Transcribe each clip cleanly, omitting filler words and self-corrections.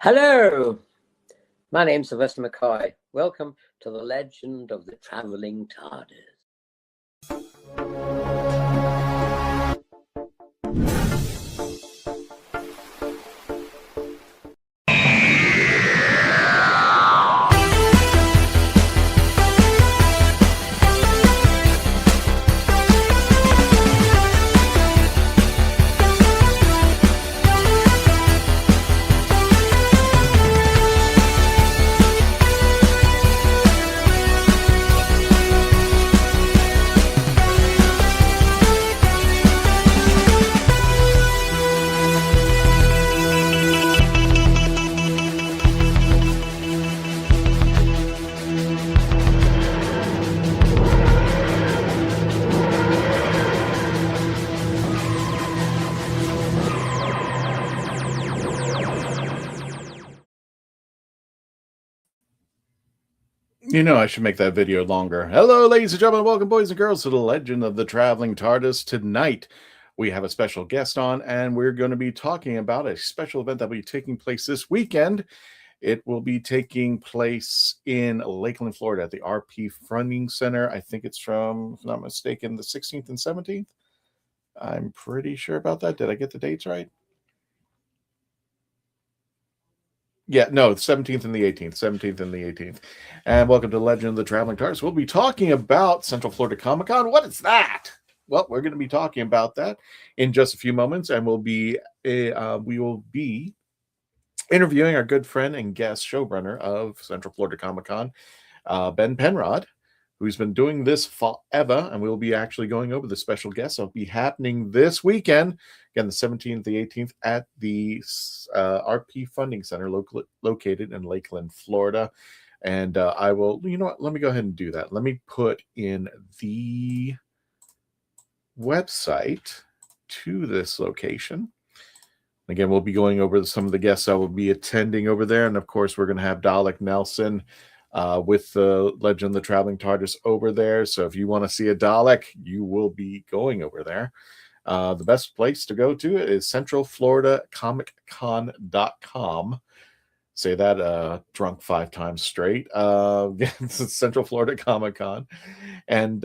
Hello, my name's Sylvester McCoy. Welcome to the legend of the traveling TARDIS. You know, I should make that video longer. Hello, ladies and gentlemen. Welcome, boys and girls, to the Legend of the Traveling TARDIS. Tonight, we have a special guest on, and we're going to be talking about a special event that will be taking place this weekend. It will be taking place in Lakeland, Florida, at the RP Funding Center. I think it's from, if I'm not mistaken, the 16th and 17th. I'm pretty sure about that. Did I get the dates right? Yeah, no, the 17th and the 18th. 17th and the 18th. And welcome to Legend of the Traveling TARDIS. We'll be talking about Central Florida Comic Con. What is that? Well, we're going to be talking about that in just a few moments, and we will be interviewing our good friend and guest showrunner of Central Florida Comic Con, Ben Penrod, who's been doing this forever, and we'll be actually going over the special guests that'll be happening this weekend, again, the 17th, the 18th, at the RP Funding Center located in Lakeland, Florida. And I will, you know what, let me go ahead and do that. Let me put in the website to this location. Again, we'll be going over some of the guests that will be attending over there. And of course, we're going to have Dalek Nelson with the Legend of the Traveling TARDIS over there. So if you want to see a Dalek, you will be going over there. The best place to go to is centralfloridacomiccon.com. Say that drunk 5 times straight. It's Central Florida Comic Con. And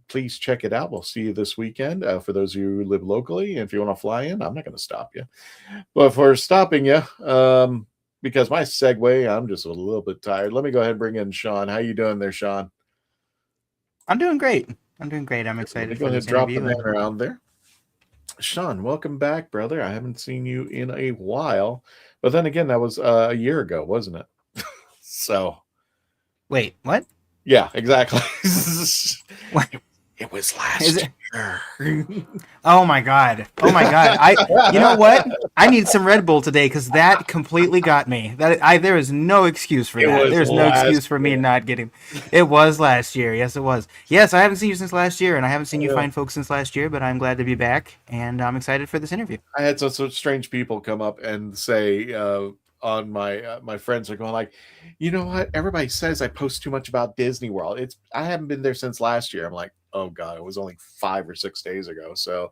please check it out. We'll see you this weekend. For those of you who live locally, if you want to fly in, I'm not going to stop you. But for stopping you, because my segue, I'm just a little bit tired. Let me go ahead and bring in Sean. How you doing there, Sean? I'm doing great. I'm excited for this drop interview. the man around there. Sean, welcome back, brother. I haven't seen you in a while. But then again, that was a year ago, wasn't it? So. Wait, what? Yeah, exactly. What? It was last year. Oh my god! You know what? I need some Red Bull today because that completely got me. There is no excuse for that. There's no excuse for me not getting. It was last year. Yes, it was. Yes, I haven't seen you since last year, and I haven't seen you fine folks since last year. But I'm glad to be back, and I'm excited for this interview. I had some strange people come up and say. On my friends are going like, you know what? Everybody says I post too much about Disney World. I haven't been there since last year. I'm like, oh god, it was only 5 or 6 days ago. So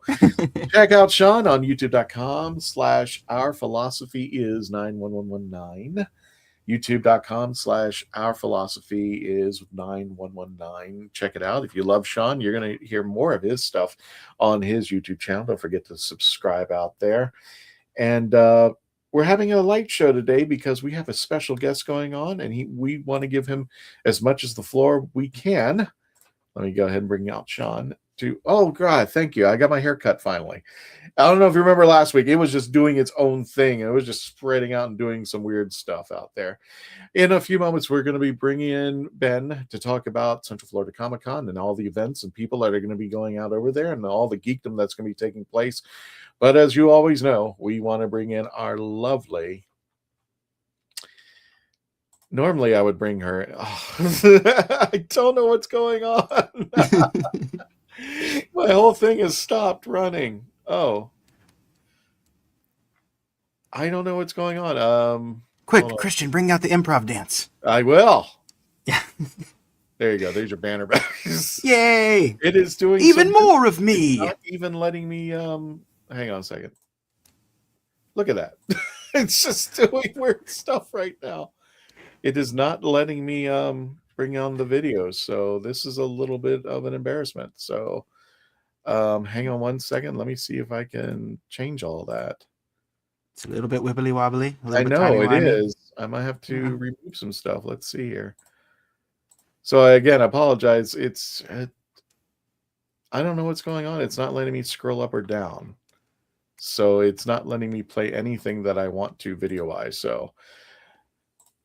check out Sean on youtube.com/ourphilosophy is 91119. youtube.com/ourphilosophy is 9119. Check it out. If you love Sean, you're going to hear more of his stuff on his YouTube channel. Don't forget to subscribe out there. And we're having a light show today because we have a special guest going on, and we want to give him as much as the floor we can. Let me go ahead and bring out Sean to. Oh god, thank you. I got my hair cut finally. I don't know if you remember last week. It was just doing its own thing. It was just spreading out and doing some weird stuff out there. In a few moments, we're going to be bringing in Ben to talk about Central Florida Comic Con and all the events and people that are going to be going out over there and all the geekdom that's going to be taking place. But as you always know, we want to bring in our lovely. Normally, I would bring her. Oh, I don't know what's going on. My whole thing has stopped running. Oh. I don't know what's going on. Quick, Christian, bring out the improv dance. I will. Yeah. There you go. There's your banner bags. Yay! It is doing even more of me. It's not even letting me. Hang on a second. Look at that. It's just doing weird stuff right now. It is not letting me bring on the videos, so this is a little bit of an embarrassment. So hang on one second. Let me see if I can change all that. It's a little bit wibbly wobbly. I know it is. I might have to remove some stuff. Let's see here. So again, I apologize. I don't know what's going on. It's not letting me scroll up or down. So it's not letting me play anything that I want to video-wise. So,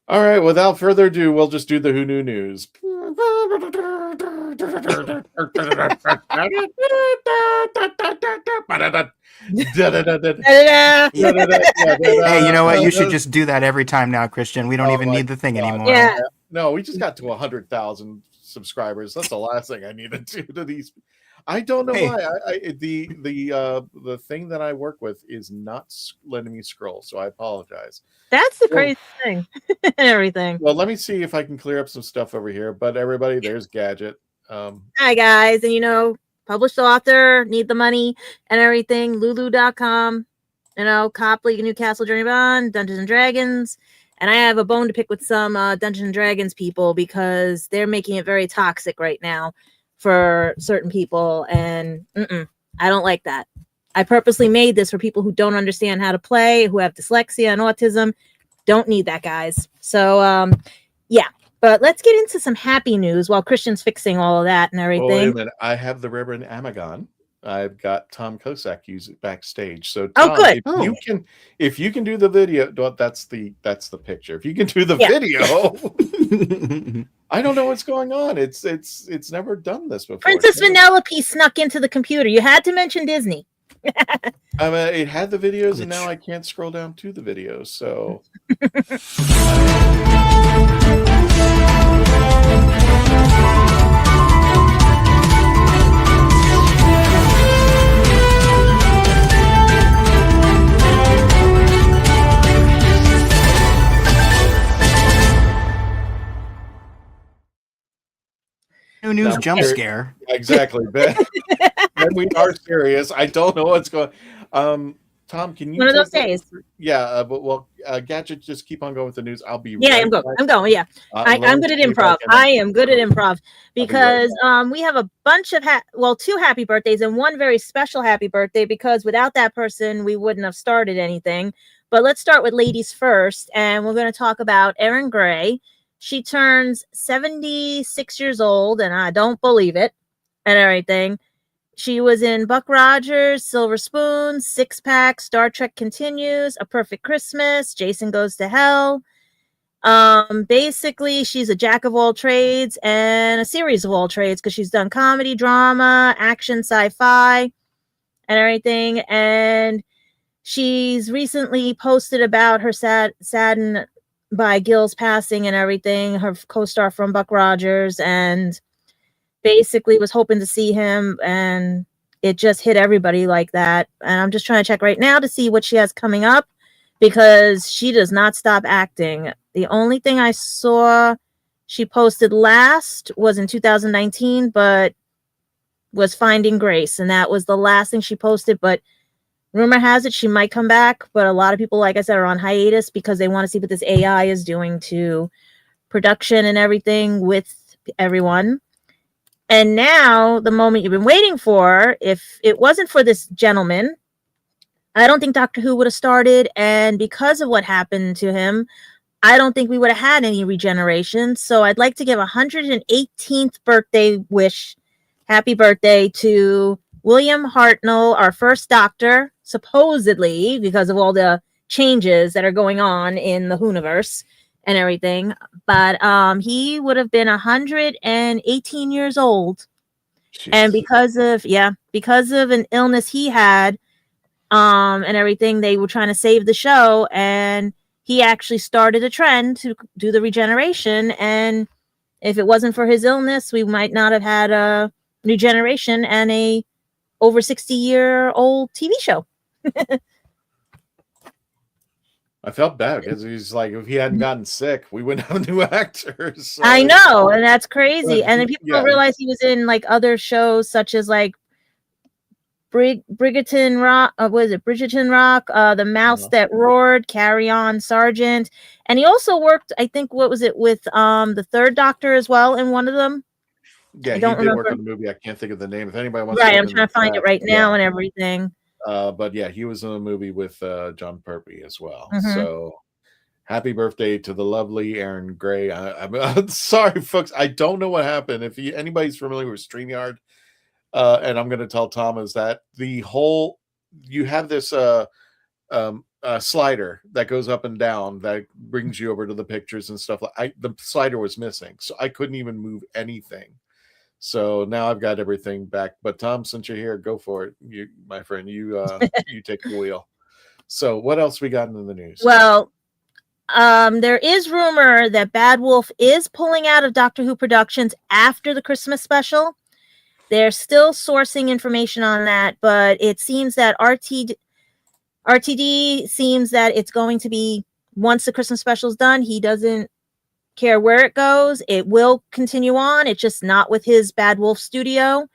all right, without further ado, we'll just do the Who Knew News. Hey, you know what? You should just do that every time now, Christian. We don't even need the thing anymore. Yeah. No, we just got to 100,000 subscribers. That's the last thing I need to do to these. I don't know why. The thing that I work with is not letting me scroll, so I apologize. That's the crazy thing. Everything. Well, let me see if I can clear up some stuff over here. But everybody, there's Gadget. Hi guys, and published author, need the money and everything. Lulu.com, Copley, Newcastle Journey Bond, Dungeons and Dragons. And I have a bone to pick with some Dungeons and Dragons people because they're making it very toxic right now for certain people, and I don't like that. I purposely made this for people who don't understand how to play, who have dyslexia and autism. Don't need that, guys. So, yeah. But let's get into some happy news while Christian's fixing all of that and everything. Oh, wait a minute. I have the Reverend Amagon. I've got Tom Kosak use it backstage. So, Tom, good. If you can do the video, well, that's the picture. If you can do the video, I don't know what's going on. It's never done this before. Princess Vanellope snuck into the computer. You had to mention Disney. It had the videos, and now I can't scroll down to the videos. So. New news jump scare. Exactly. Ben, we are serious. I don't know what's going on. Tom, can you? One of those days. Yeah, but Gadget, just keep on going with the news. I'll be. Yeah, right I'm going. Yeah, I'm good at improv. I am good at improv because we have a bunch of two happy birthdays and one very special happy birthday because without that person we wouldn't have started anything. But let's start with ladies first, and we're going to talk about Erin Gray. She turns 76 years old, and I don't believe it, and everything. She was in Buck Rogers, Silver Spoon, Six Pack, Star Trek Continues, A Perfect Christmas, Jason Goes to Hell. Basically, she's a jack of all trades and a series of all trades because she's done comedy, drama, action, sci-fi, and everything. And she's recently posted about her saddened by Gil's passing and everything, her co-star from Buck Rogers, and basically was hoping to see him, and it just hit everybody like that. And I'm just trying to check right now to see what she has coming up because she does not stop acting. The only thing I saw she posted last was in 2019, but was Finding Grace, and that was the last thing she posted. But rumor has it she might come back, but a lot of people, like I said, are on hiatus because they want to see what this AI is doing to production and everything with everyone. And now, the moment you've been waiting for, if it wasn't for this gentleman, I don't think Doctor Who would have started. And because of what happened to him, I don't think we would have had any regeneration. So I'd like to give a 118th birthday wish, happy birthday to William Hartnell, our first Doctor, supposedly because of all the changes that are going on in the Whoniverse and everything. But he would have been 118 years old. Jeez. And because of an illness he had and everything, they were trying to save the show, and he actually started a trend to do the regeneration. And if it wasn't for his illness, we might not have had a regeneration and a over 60-year-old TV show. I felt bad because he's like, if he hadn't gotten sick, we wouldn't have new actors. So. I know, and that's crazy. And then people don't realize he was in like other shows such as like Bridgerton Rock, Bridgerton Rock, The Mouse That Roared, Carry On, Sergeant, and he also worked, I think, what was it, with the Third Doctor as well in one of them. Yeah, I don't he did remember. work on the movie. I can't think of the name. If anybody wants Right, to I'm trying to find it right now and everything. But yeah, he was in a movie with John Pertwee as well. Mhm. So happy birthday to the lovely Aaron Gray. I'm sorry, folks. I don't know what happened. If anybody's familiar with StreamYard, and I'm going to tell Thomas that you have this slider that goes up and down that brings you over to the pictures and stuff. The slider was missing, so I couldn't even move anything. So now I've got everything back. But Tom, since you're here, go for it. You, my friend, you take the wheel. So what else we got in the news? Well, there is rumor that Bad Wolf is pulling out of Doctor Who productions after the Christmas special. They're still sourcing information on that, but it seems that RTD seems that it's going to be, once the Christmas special is done, he doesn't care where it goes. It will continue on. It's just not with his Bad Wolf studio.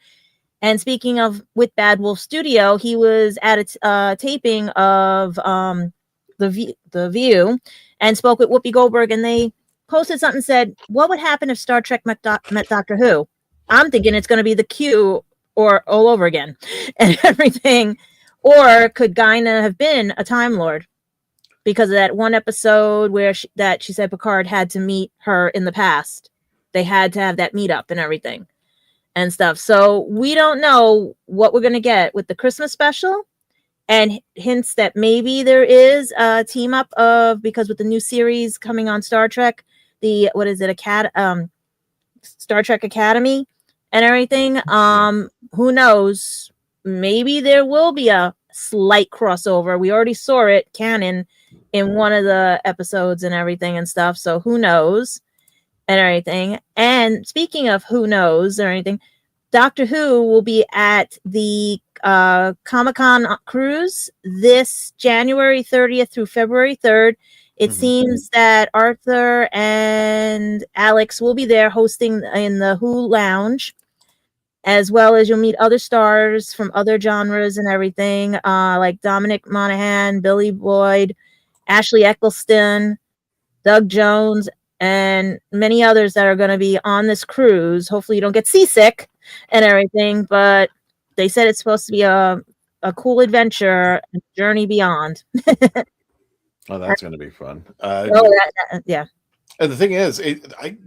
And speaking of with Bad Wolf studio, he was at a taping of the View and spoke with Whoopi Goldberg, and they posted something, said, what would happen if Star Trek met Doctor Who? I'm thinking it's going to be the Q or all over again and everything. Or could Guinan have been a Time Lord? Because of that one episode where she said Picard had to meet her in the past. They had to have that meetup and everything and stuff. So we don't know what we're going to get with the Christmas special, and hints that maybe there is a team up because with the new series coming on Star Trek, Star Trek Academy and everything. Who knows? Maybe there will be a slight crossover. We already saw it canon in one of the episodes and everything and stuff. So who knows and everything. And speaking of who knows or anything, Doctor Who will be at the Comic-Con cruise this January 30th through February 3rd. It seems that Arthur and Alex will be there hosting in the Who Lounge, as well as you'll meet other stars from other genres and everything, like Dominic Monaghan, Billy Boyd, Ashley Eccleston, Doug Jones, and many others that are going to be on this cruise. Hopefully you don't get seasick and everything, but they said it's supposed to be a cool adventure, a journey beyond. Oh, that's going to be fun. Yeah. And the thing is,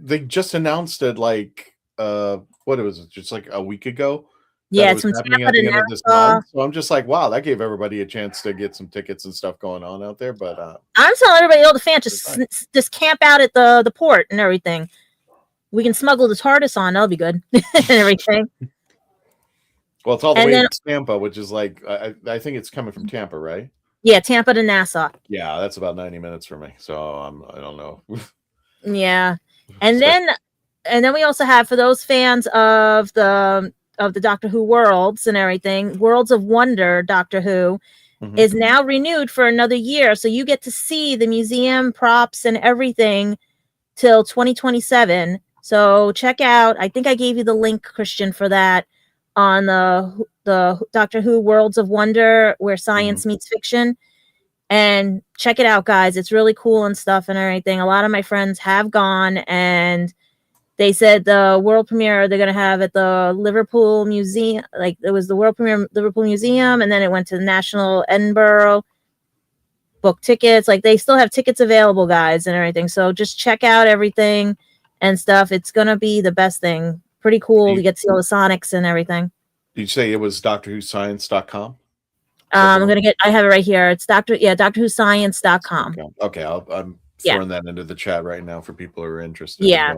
they just announced it like what was it, just like a week ago? Yeah, it's happening at the end of this month. So I'm just like, wow, that gave everybody a chance to get some tickets and stuff going on out there. But I'm telling everybody, all the fans, just camp out at the port and everything. We can smuggle the TARDIS on. That'll be good and everything. Well, it's all the way to Tampa, which is like I think it's coming from Tampa, right? Yeah, Tampa to Nassau. Yeah, that's about 90 minutes for me. So I don't know. Yeah, and then we also have, for those fans of the Doctor Who worlds and everything, Worlds of Wonder Doctor Who is now renewed for another year. So you get to see the museum props and everything till 2027. So check out, I think I gave you the link, Christian, for that on the Doctor Who Worlds of Wonder, where science meets fiction. And check it out, guys. It's really cool and stuff and everything. A lot of my friends have gone, and they said the world premiere they're going to have at the Liverpool Museum. Like, it was the world premiere Liverpool Museum, and then it went to the National Edinburgh. Book tickets. Like, they still have tickets available, guys, and everything. So just check out everything and stuff. It's going to be the best thing. Pretty cool. You get to see all the Sonics and everything. Did you say it was DoctorWhoScience.com? I have it right here. It's DoctorWhoScience.com. Okay, I'm throwing that into the chat right now for people who are interested. Yeah.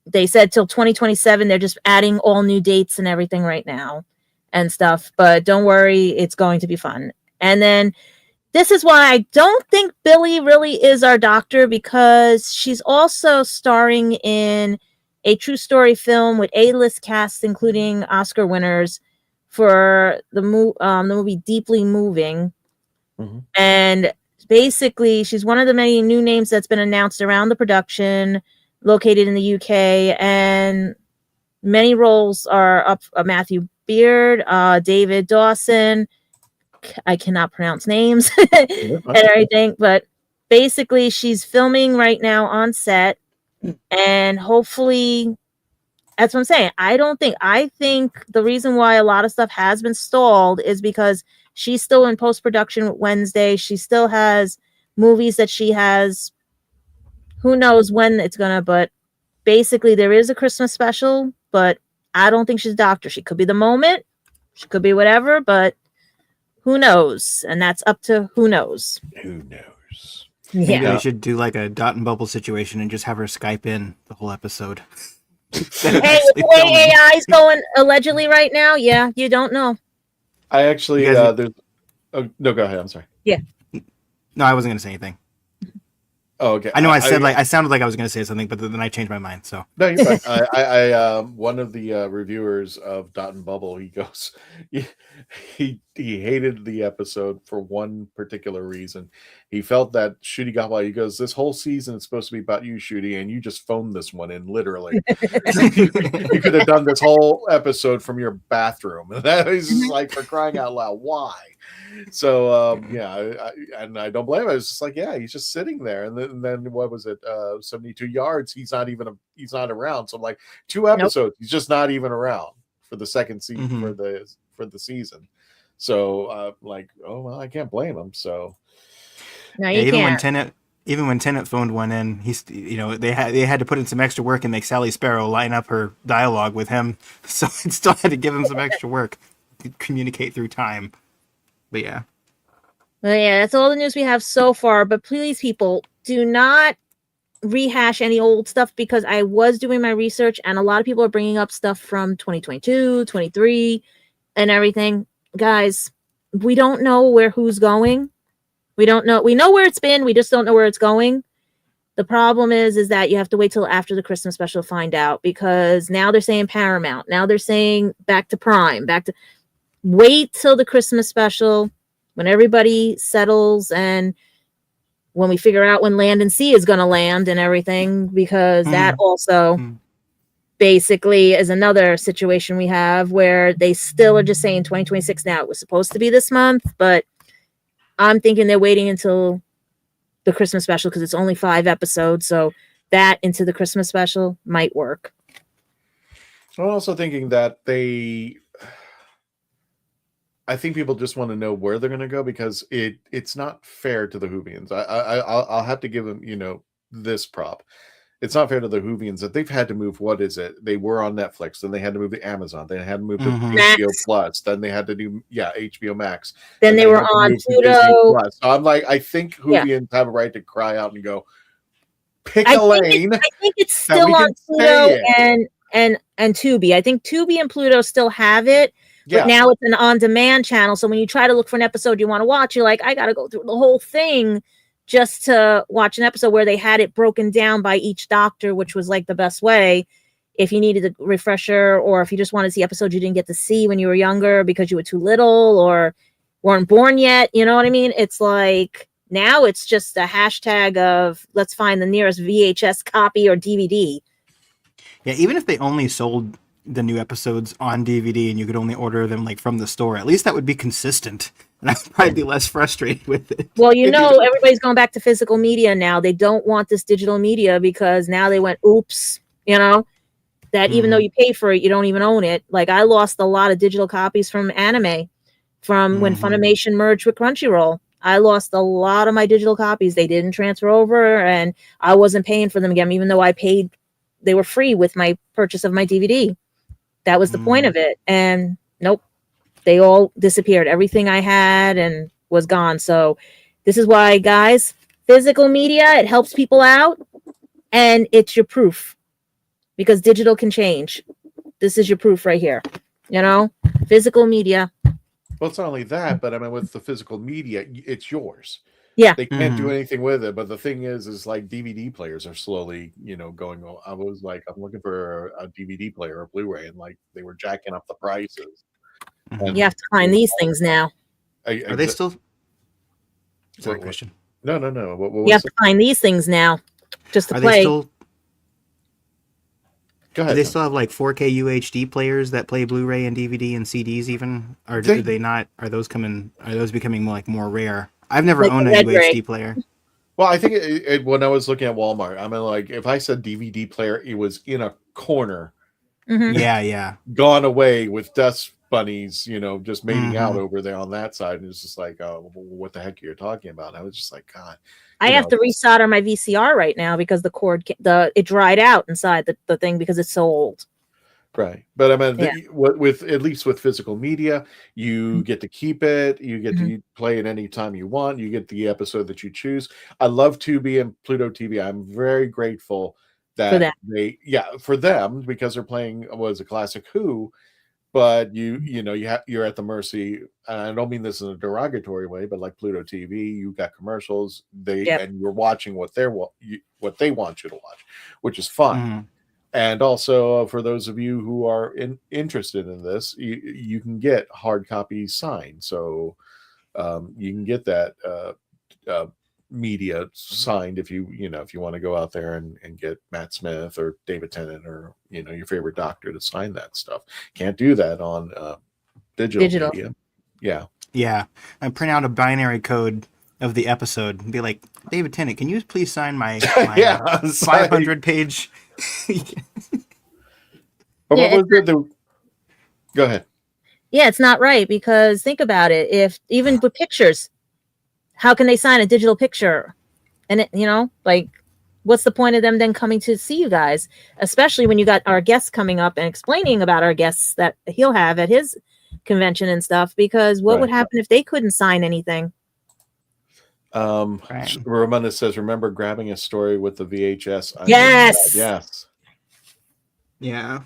They said till 2027. They're just adding all new dates and everything right now and stuff. But don't worry, it's going to be fun. And then this is why I don't think Billy really is our Doctor, because she's also starring in a true story film with A-list casts, including Oscar winners for the movie Deeply Moving. And basically, she's one of the many new names that's been announced around the production, located in the UK, and many roles are up. Matthew Beard, David Dawson. I cannot pronounce names and everything, but basically she's filming right now on set, and hopefully that's what I'm saying. I think the reason why a lot of stuff has been stalled is because she's still in post-production with Wednesday. She still has movies that she has, who knows when it's gonna, but basically there is a Christmas special, but I don't think she's a doctor. She could be the moment, she could be whatever, but who knows? And that's up to who knows. Who knows? Maybe Yeah. they should do like a dot and bubble situation and just have her Skype in the whole episode. Hey, with the way AI is going allegedly right now, yeah, you don't know. I actually, You guys- there's. Oh, no, go ahead. I'm sorry. No, I wasn't going to say anything. Oh, okay. I know I sounded like I was going to say something, but then I changed my mind. So No, you're fine. One of the reviewers of Dot and Bubble, he goes, he hated the episode for one particular reason. He felt that Shooty got wild. He goes, this whole season is supposed to be about you, Shooty, and you just phoned this one in, literally. You could have done this whole episode from your bathroom. And that was just like, for crying out loud, why? So I don't blame him. I was just like, yeah, he's just sitting there, and then what was it? 72 yards. He's not around. So I'm like, 2 episodes. He's just not even around for the second season for the season. So like, oh well, I can't blame him. So No, you can't. Even when Tennant phoned one in, they had to put in some extra work and make Sally Sparrow line up her dialogue with him. So it still had to give him some extra work to communicate through time. But yeah. Well, yeah, that's all the news we have so far. But please, people, do not rehash any old stuff, because I was doing my research and a lot of people are bringing up stuff from 2022, 23 and everything. Guys, we don't know where who's going. We don't know. We know where it's been. We just don't know where it's going. The problem is that you have to wait till after the Christmas special to find out, because now they're saying Paramount. Now they're saying back to Prime, wait till the Christmas special when everybody settles and when we figure out when Land and Sea is going to land and everything, because that also basically is another situation we have where they still are just saying 2026 now. It was supposed to be this month, but I'm thinking they're waiting until the Christmas special because it's only 5 episodes. So that into the Christmas special might work. I'm also thinking that I think people just want to know where they're going to go, because it's not fair to the Whovians. I'll have to give them, this prop. It's not fair to the Whovians that they've had to move. What is it? They were on Netflix, then they had to move to Amazon, they had to move to HBO Plus, then they had to do HBO Max. Then they were on Pluto. So I'm like, I think Whovians have a right to cry out and go, pick a lane. I think it's still on Pluto and Tubi. I think Tubi and Pluto still have it. But now it's an on-demand channel. So when you try to look for an episode you want to watch, you're like, I got to go through the whole thing just to watch an episode, where they had it broken down by each doctor, which was like the best way. If you needed a refresher, or if you just wanted to see episodes you didn't get to see when you were younger because you were too little or weren't born yet. You know what I mean? It's like, now it's just a hashtag of let's find the nearest VHS copy or DVD. Yeah, even if they only sold the new episodes on DVD and you could only order them like from the store, at least that would be consistent, and I'd probably be less frustrated with it. Well, everybody's going back to physical media now. They don't want this digital media because now they went, oops, that even though you pay for it, you don't even own it. Like, I lost a lot of digital copies from anime from when Funimation merged with Crunchyroll. I lost a lot of my digital copies. They didn't transfer over, and I wasn't paying for them again, even though I paid. They were free with my purchase of my DVD. That was the point of it. And nope, they all disappeared. Everything I had and was gone. So this is why, guys, physical media, it helps people out, and it's your proof, because digital can change. This is your proof right here. Physical media. Well, it's not only that, but I mean, with the physical media, it's yours. Yeah. They can't do anything with it. But the thing is like DVD players are slowly, going on. I was like, I'm looking for a DVD player or Blu-ray, and like they were jacking up the prices. And you have to find these things now. Are they still? Sorry, Christian. No. You have to find these things now just to play. Go Do ahead. they Tom. still have like 4K UHD players that play Blu-ray and DVD and CDs even, or do they not? Are those becoming more rare? I've never Like owned the a red UHD ray. player. Well, I think when I was looking at Walmart, I mean, like if I said DVD player, it was in a corner, Mhm. Yeah. gone away with dust bunnies, just mating out Mhm. over there on that side. And it's just like, oh, what the heck are you talking about? And I was just like, God, I have to resolder my VCR right now because the cord, it dried out inside the thing because it's so old. Right. But I mean, Yeah. with at least with physical media, you get to keep it. You get to play it anytime you want. You get the episode that you choose. I love Tubi and Pluto TV. I'm very grateful For that that. for them, because they're playing was a classic Who, but you're at the mercy. And I don't mean this in a derogatory way, but like Pluto TV, you got commercials. And you're watching what they want you to watch, which is fun. Mhm. And also, for those of you who are interested in this, you can get hard copies signed. So you can get that media signed if you want to go out there and get Matt Smith or David Tennant or your favorite doctor to sign that stuff. Can't do that on digital media. Yeah. And print out a binary code of the episode and be like, David Tennant, can you please sign my 500-page? But what was the go ahead. Yeah, it's not right because think about it. If even with pictures, how can they sign a digital picture? And what's the point of them then coming to see you guys? Especially when you got our guests coming up and explaining about our guests that he'll have at his convention and stuff. Because what would happen if they couldn't sign anything? Ramona says, "Remember grabbing a story with the VHS?" Yes. Yes. Yeah.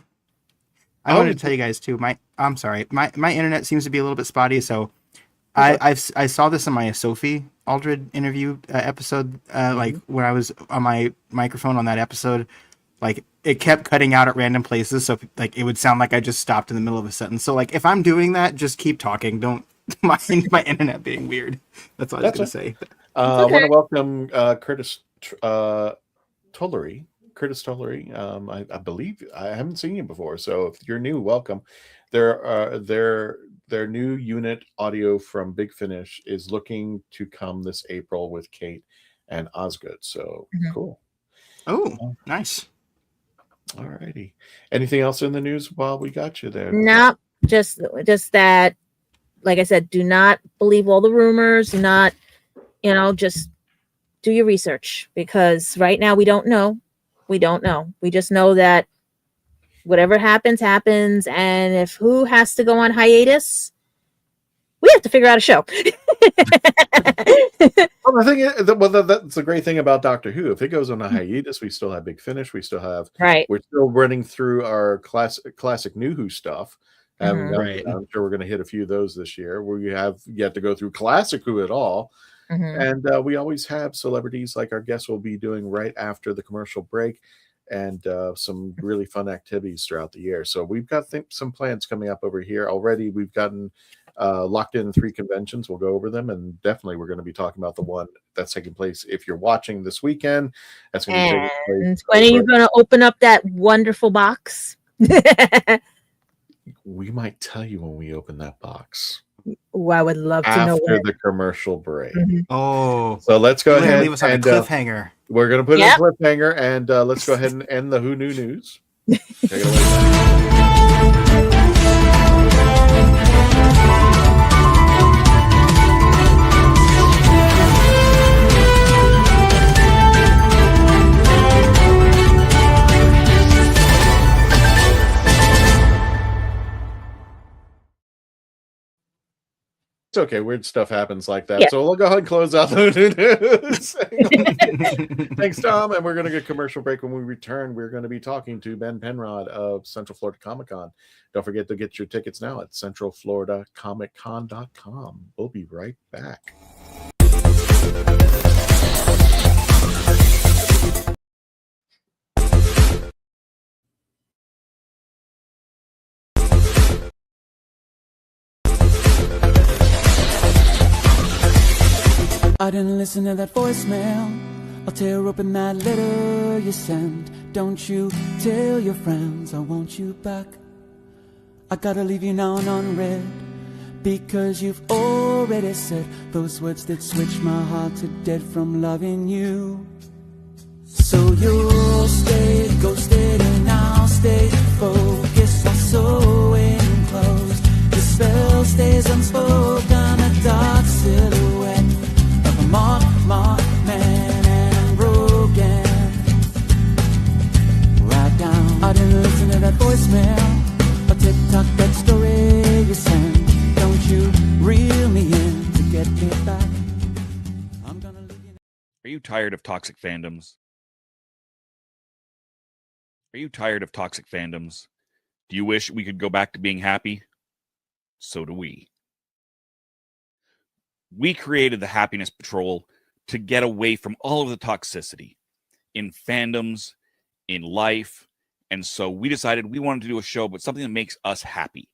I wanted to tell you guys too. I'm sorry. My internet seems to be a little bit spotty, so I saw this in my Sophie Aldred interview episode. Like when I was on my microphone on that episode, like it kept cutting out at random places, so like it would sound like I just stopped in the middle of a sentence. So like if I'm doing that, just keep talking. Don't mind my internet being weird. That's all I was gonna say. I want to welcome Curtis Tollery. Curtis Tollery. I believe I haven't seen you before, so if you're new, welcome. Their new unit audio from Big Finish is looking to come this April with Kate and Osgood. So cool. Oh, nice. All righty. Anything else in the news while we got you there? No, just that. Like I said, do not believe all the rumors. Do not, just do your research because right now we don't know. We don't know. We just know that whatever happens, happens. And if Who has to go on hiatus, we have to figure out a show. Well, I think that's the great thing about Doctor Who. If it goes on a hiatus, we still have Big Finish. We still have We're still running through our classic New Who stuff. I'm sure we're going to hit a few of those this year. We have yet to go through classic Who at all. And we always have celebrities like our guests will be doing right after the commercial break and some really fun activities throughout the year. So we've got some plans coming up over here already. We've gotten locked in 3 conventions. We'll go over them. And definitely we're going to be talking about the one that's taking place. If you're watching this weekend, that's going to be taking place. When are you going to open up that wonderful box? We might tell you when we open that box. Oh, I would love to know after the commercial break. Oh, so let's go ahead and leave us on a cliffhanger. We're going to put in a cliffhanger, and let's go ahead and end the Who Knew News. Take it away. It's okay. Weird stuff happens like that. Yeah. So we'll go ahead and close out the news. Thanks, Tom. And we're going to get a commercial break. When we return, we're going to be talking to Ben Penrod of Central Florida Comic Con. Don't forget to get your tickets now at centralfloridacomiccon.com. We'll be right back. I didn't listen to that voicemail. I'll tear open that letter you sent. Don't you tell your friends I want you back. I gotta leave you now and unread, because you've already said those words that switch my heart to dead from loving you. So you'll stay ghosted and I'll stay focused. Our soul enclosed. The spell stays unspoken. A dark silhouette of a marked man, and I'm broken. Right down. I didn't listen to that voicemail. A TikTok, that story you sent. Don't you reel me in to get me back. I'm gonna leave you. Are you tired of toxic fandoms? Are you tired of toxic fandoms? Do you wish we could go back to being happy? So do we. We created the Happiness Patrol to get away from all of the toxicity in fandoms, in life, and so we decided we wanted to do a show about something that makes us happy.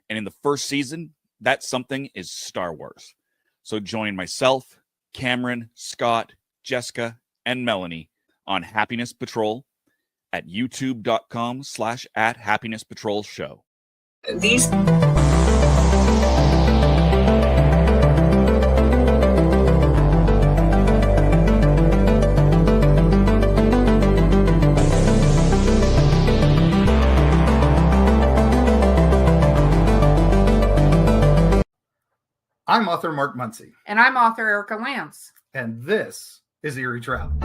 And in the first season, that something is Star Wars. So join myself, Cameron, Scott, Jessica, and Melanie on Happiness Patrol at youtube.com/@happinesspatrolshow. These I'm author Mark Muncy. And I'm author Erica Lance. And this is Eerie Travels.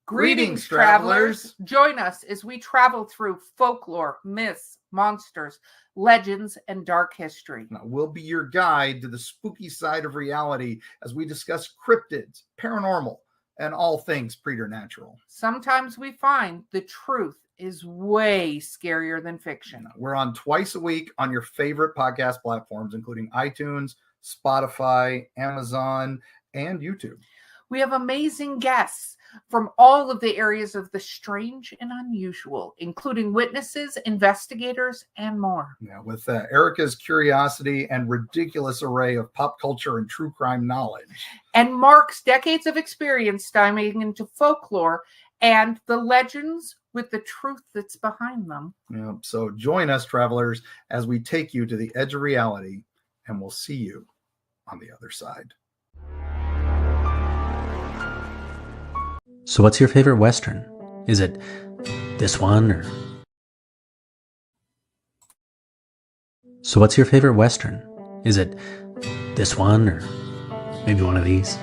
Greetings, travelers. Join us as we travel through folklore, myths, monsters, legends, and dark history. Now, we'll be your guide to the spooky side of reality as we discuss cryptids, paranormal, and all things preternatural. Sometimes we find the truth is way scarier than fiction. We're on twice a week on your favorite podcast platforms, including iTunes, Spotify, Amazon, and YouTube. We have amazing guests from all of the areas of the strange and unusual, including witnesses, investigators, and more. Now, with Erica's curiosity and ridiculous array of pop culture and true crime knowledge. And Mark's decades of experience diving into folklore and the legends with the truth that's behind them. Yeah, so join us, travelers, as we take you to the edge of reality, and we'll see you on the other side. So what's your favorite Western? Is it this one or... So what's your favorite Western? Is it this one or maybe one of these?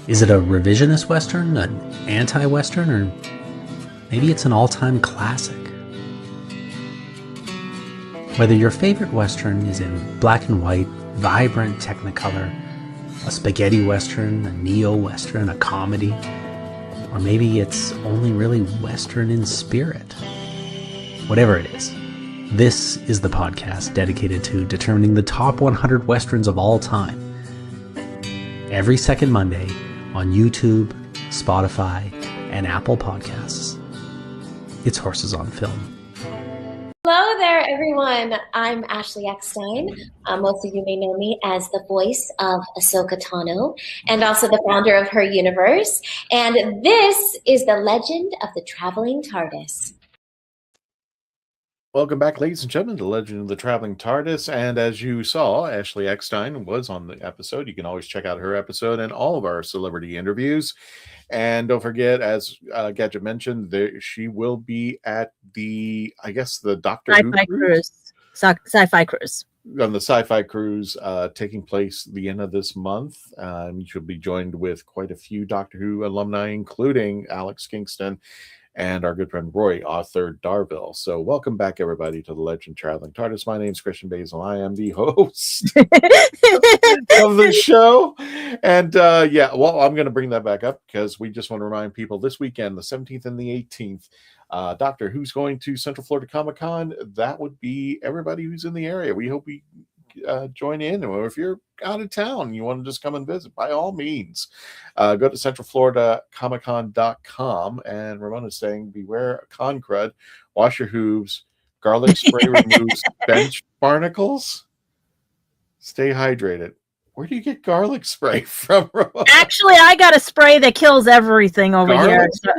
Is it a revisionist Western, an anti-Western, or maybe it's an all-time classic? Whether your favorite Western is in black and white, vibrant Technicolor, a spaghetti Western, a neo-Western, a comedy, or maybe it's only really Western in spirit. Whatever it is, this is the podcast dedicated to determining the top 100 Westerns of all time. Every second Monday on YouTube, Spotify, and Apple Podcasts. It's Horses on Film. Hello there, everyone. I'm Ashley Eckstein. Most of you may know me as the voice of Ahsoka Tano and also the founder of Her Universe. And this is the legend of the traveling TARDIS. Welcome back, ladies and gentlemen, to Legend of the Traveling TARDIS. And as you saw, Ashley Eckstein was on the episode. You can always check out her episode and all of our celebrity interviews. And don't forget, as Gadget mentioned, she will be at the, I guess, the Doctor Who cruise. Sci-fi cruise. On the sci-fi cruise taking place the end of this month. She'll be joined with quite a few Doctor Who alumni, including Alex Kingston and our good friend Roy, Arthur Darville. So welcome back, everybody, to the Legend Traveling TARDIS. My name is Christian Basil. I am the host of the show. And well, I'm going to bring that back up because we just want to remind people this weekend, the 17th and the 18th, Doctor Who's going to Central Florida Comic-Con. That would be everybody who's in the area. We hope we join in. Or if you're out of town, you want to just come and visit, by all means, go to centralfloridacomiccon.com. And Ramona's saying, beware con crud, wash your hooves, garlic spray removes bench barnacles, stay hydrated, Where do you get garlic spray from, Ramona? Actually, I got a spray that kills everything over here. So.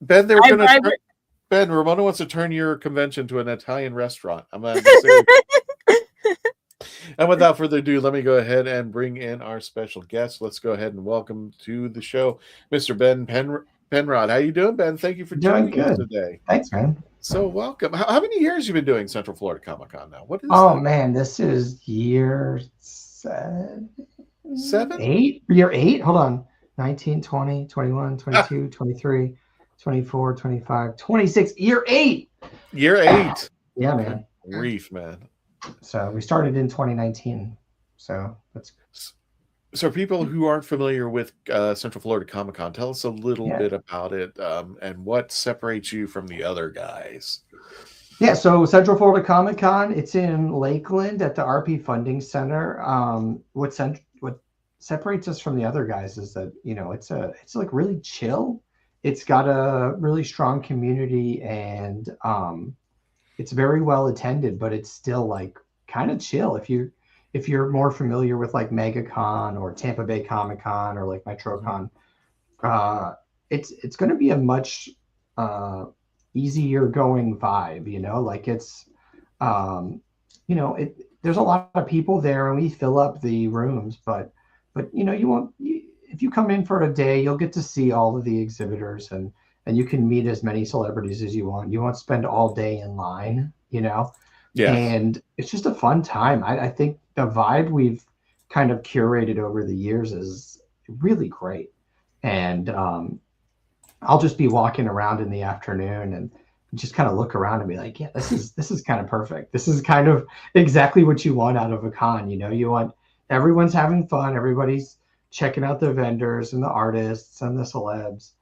Ben, they were going to. Ben, Ramona wants to turn your convention to an Italian restaurant. I'm not serious. And without further ado, let me go ahead and bring in our special guest. Let's go ahead and welcome to the show, Mr. Ben Penrod. How you doing, Ben? Thank you for joining us today. Thanks, man. So welcome. How many years you been doing Central Florida Comic Con now? What is man, this is year 7? 7? 8? Year 8? Hold on. 19, 20, 21, 22, 23, 24, 25, 26. Year 8. Year 8. Yeah, man. Reef, man. So we started in 2019. So that's so people who aren't familiar with Central Florida Comic Con, tell us a little bit about it and what separates you from the other guys. Yeah, so Central Florida Comic Con, it's in Lakeland at the RP Funding Center. What separates us from the other guys is that, you know, it's like really chill. It's got a really strong community, and it's very well attended, but it's still like kind of chill. If you're more familiar with like MegaCon or Tampa Bay Comic Con or like MetroCon, it's going to be a much easier going vibe, you know, like it's, you know, there's a lot of people there and we fill up the rooms, but you know, if you come in for a day, you'll get to see all of the exhibitors and you can meet as many celebrities as you want. You won't spend all day in line, you know? Yeah. And it's just a fun time. I think the vibe we've kind of curated over the years is really great. And I'll just be walking around in the afternoon and just kind of look around and be like, yeah, this is kind of perfect. This is kind of exactly what you want out of a con. You know, you want everyone's having fun. Everybody's checking out the vendors and the artists and the celebs.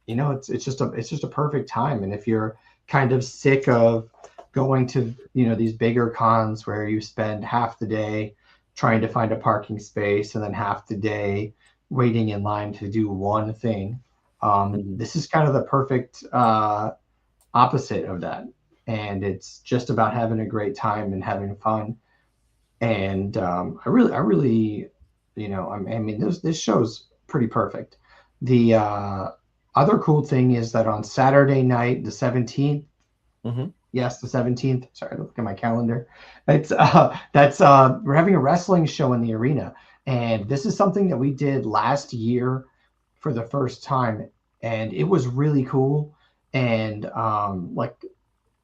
You know, it's just a perfect time. And if you're kind of sick of going to, you know, these bigger cons where you spend half the day trying to find a parking space and then half the day waiting in line to do one thing, this is kind of the perfect opposite of that. And it's just about having a great time and having fun. And I really, you know, I mean, this show's pretty perfect. The other cool thing is that on Saturday night, the 17th, yes, the 17th. Sorry, look at my calendar. It's we're having a wrestling show in the arena, and this is something that we did last year for the first time, and it was really cool. And like,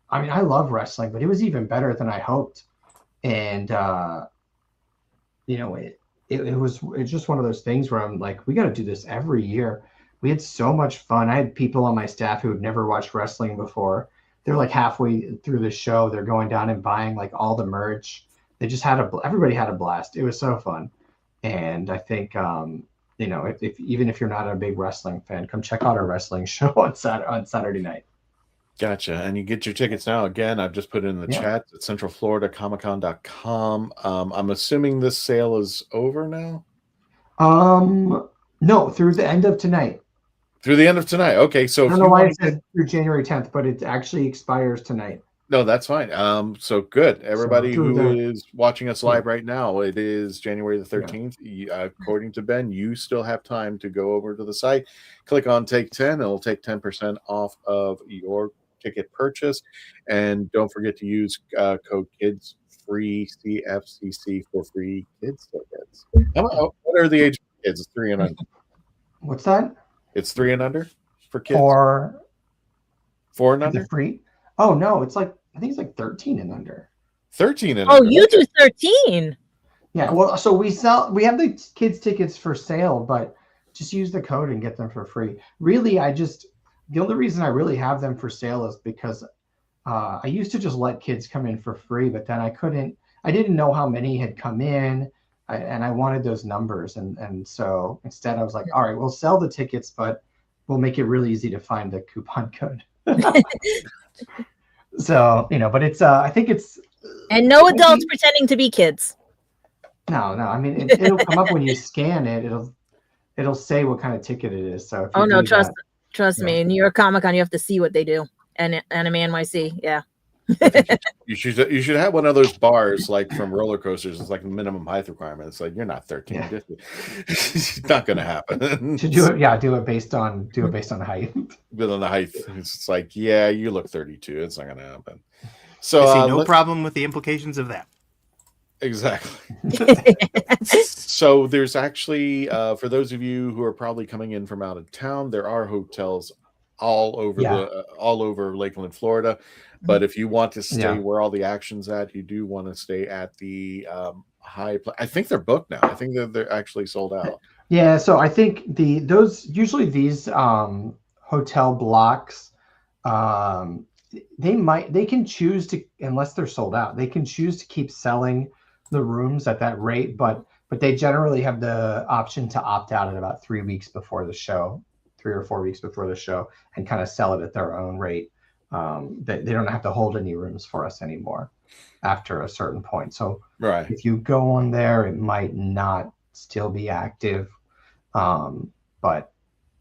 I mean, I love wrestling, but it was even better than I hoped. And you know, it's just one of those things where I'm like, we got to do this every year. We had so much fun. I had people on my staff who had never watched wrestling before. They're like halfway through the show, they're going down and buying like all the merch. They just everybody had a blast. It was so fun. And I think, you know, even if you're not a big wrestling fan, come check out our wrestling show on Saturday night. Gotcha. And you get your tickets now. Again, I've just put it in the chat at centralfloridacomiccon.com. I'm assuming this sale is over now? No, through the end of tonight. Through the end of tonight. Okay. So I don't know why it said through January 10th, but it actually expires tonight. No, that's fine. So good. Everybody who is watching us live right now, it is January the 13th. Yeah. According to Ben, you still have time to go over to the site, click on Take 10. It'll take 10% off of your ticket purchase. And don't forget to use code KIDS free CFCC for free kids tickets. What are the age of kids? It's 3 and under. What's that? It's 3 and under for kids. 4 and under. Free? Oh no, it's like I think it's like 13 and under. 13 and under. Oh, you do 13. Yeah, well, so we have the kids tickets for sale, but just use the code and get them for free. Really, the only reason I really have them for sale is because I used to just let kids come in for free, but then I didn't know how many had come in. And I wanted those numbers. And so instead I was like, all right, we'll sell the tickets, but we'll make it really easy to find the coupon code. So, you know, but it's, I think it's. And no adults pretending to be kids. No, I mean, it'll come up when you scan it. It'll say what kind of ticket it is. So. Trust me. In New York Comic Con, you have to see what they do. And Anime NYC. Yeah. You should have one of those bars like from roller coasters. It's like a minimum height requirement. It's like you're not 13. Yeah. It's not going to happen. To do it, yeah, do it based on height. But on the height, it's like, yeah, you look 32. It's not going to happen. So I see no problem with the implications of that. Exactly. So there's actually, for those of you who are probably coming in from out of town, there are hotels all over Lakeland, Florida. But if you want to stay where all the action's at, you do want to stay at the I think they're booked now. I think they're actually sold out. Yeah, so I think these hotel blocks, they can choose to, unless they're sold out, they can choose to keep selling the rooms at that rate, but they generally have the option to opt out at about 3 weeks before the show, 3 or 4 weeks before the show, and kind of sell it at their own rate. They don't have to hold any rooms for us anymore after a certain point. So if you go on there, it might not still be active, but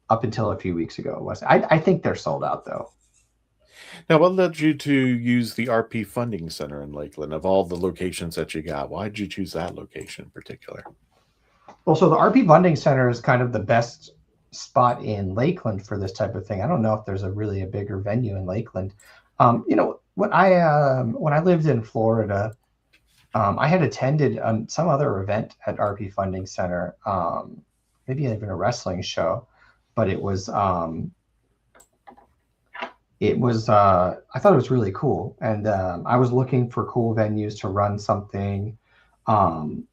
up until a few weeks ago it was. I think they're sold out though. Now, what led you to use the RP Funding Center in Lakeland? Of all the locations that you got, why did you choose that location in particular? Well, so the RP Funding Center is kind of the best spot in Lakeland for this type of thing. I don't know if there's a bigger venue in Lakeland. When I lived in Florida, I had attended some other event at RP Funding Center, maybe even a wrestling show, but it was I thought it was really cool, and I was looking for cool venues to run something, and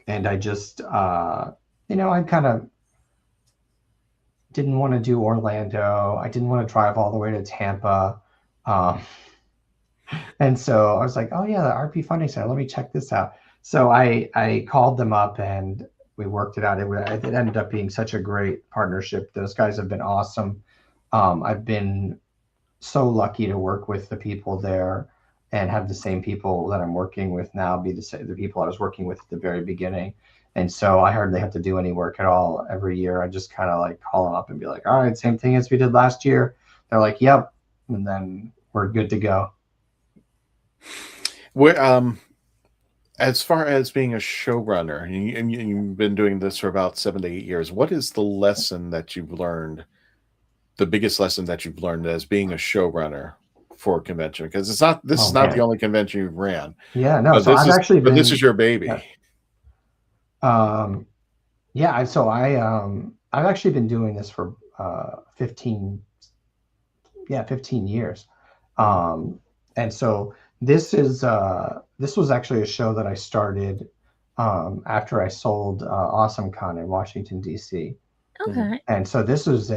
I just I kind of didn't want to do Orlando. I didn't want to drive all the way to Tampa, and so I was like, oh yeah, the RP Funding Center, let me check this out. So I called them up and we worked it out. It ended up being such a great partnership. Those guys have been awesome. I've been so lucky to work with the people there and have the same people that I'm working with now be the people I was working with at the very beginning. And so I hardly have to do any work at all every year. I just kind of like call them up and be like, all right, same thing as we did last year. They're like, yep. And then we're good to go. As far as being a showrunner, and you've been doing this for about 7 to 8 years, what is the lesson that you've learned, the biggest lesson that you've learned as being a showrunner for a convention? Because this is not the only convention you've ran. Yeah, no. So this is your baby. Yeah. I've actually been doing this for 15 years. And so this was actually a show that I started after I sold AwesomeCon in Washington, D.C. Okay. And so this was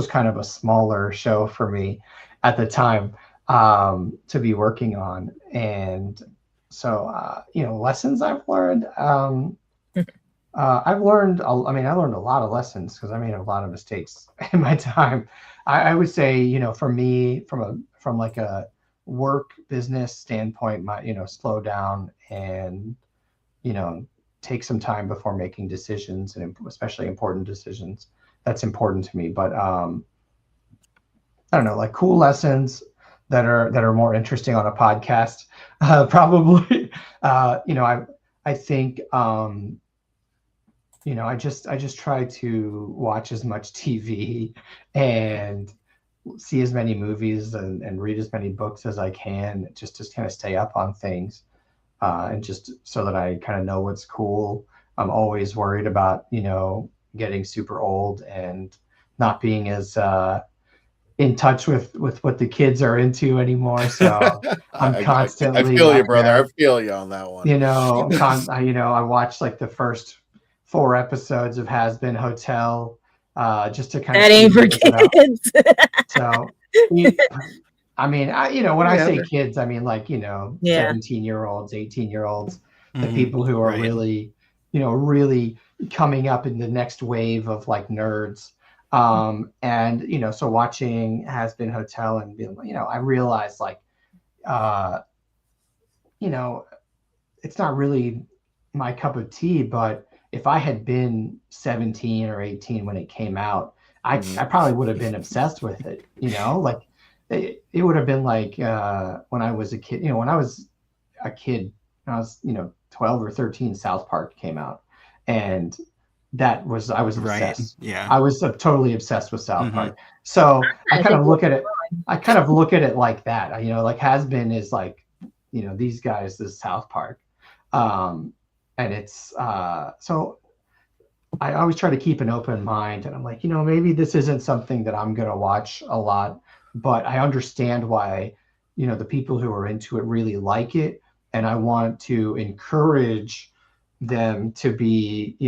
kind of a smaller show for me at the time to be working on. And so, lessons I've learned. I learned a lot of lessons because I made a lot of mistakes in my time. I would say, for me, from like a work business standpoint, slow down and, take some time before making decisions, and especially important decisions. That's important to me. But I don't know, like cool lessons that are more interesting on a podcast, probably. I think I just try to watch as much TV and see as many movies and read as many books as I can, just to kind of stay up on things, and just so that I kind of know what's cool. I'm always worried about, getting super old and not being as in touch with what the kids are into anymore. So I'm constantly. I feel you, brother. I feel you on that one. I watched like the first 4 episodes of Has Been Hotel, just to kind of. That ain't for kids. So, when I say kids, I mean 17-year-olds, 18-year-olds, the people who are really, really coming up in the next wave of like nerds. And so watching Has Been Hotel and being, I realized it's not really my cup of tea, but if I had been 17 or 18 when it came out, I probably would have been obsessed with it, it would have been like when I was a kid. When I was a kid, when I was 12 or 13, South Park came out, and I was obsessed. Yeah. I was totally obsessed with South Park. So I kind of look at it. I kind of look at it like that. Like Has Been is like, these guys, this South Park, and it's so. I always try to keep an open mind, and I'm like, maybe this isn't something that I'm gonna watch a lot, but I understand why, the people who are into it really like it, and I want to encourage them to be,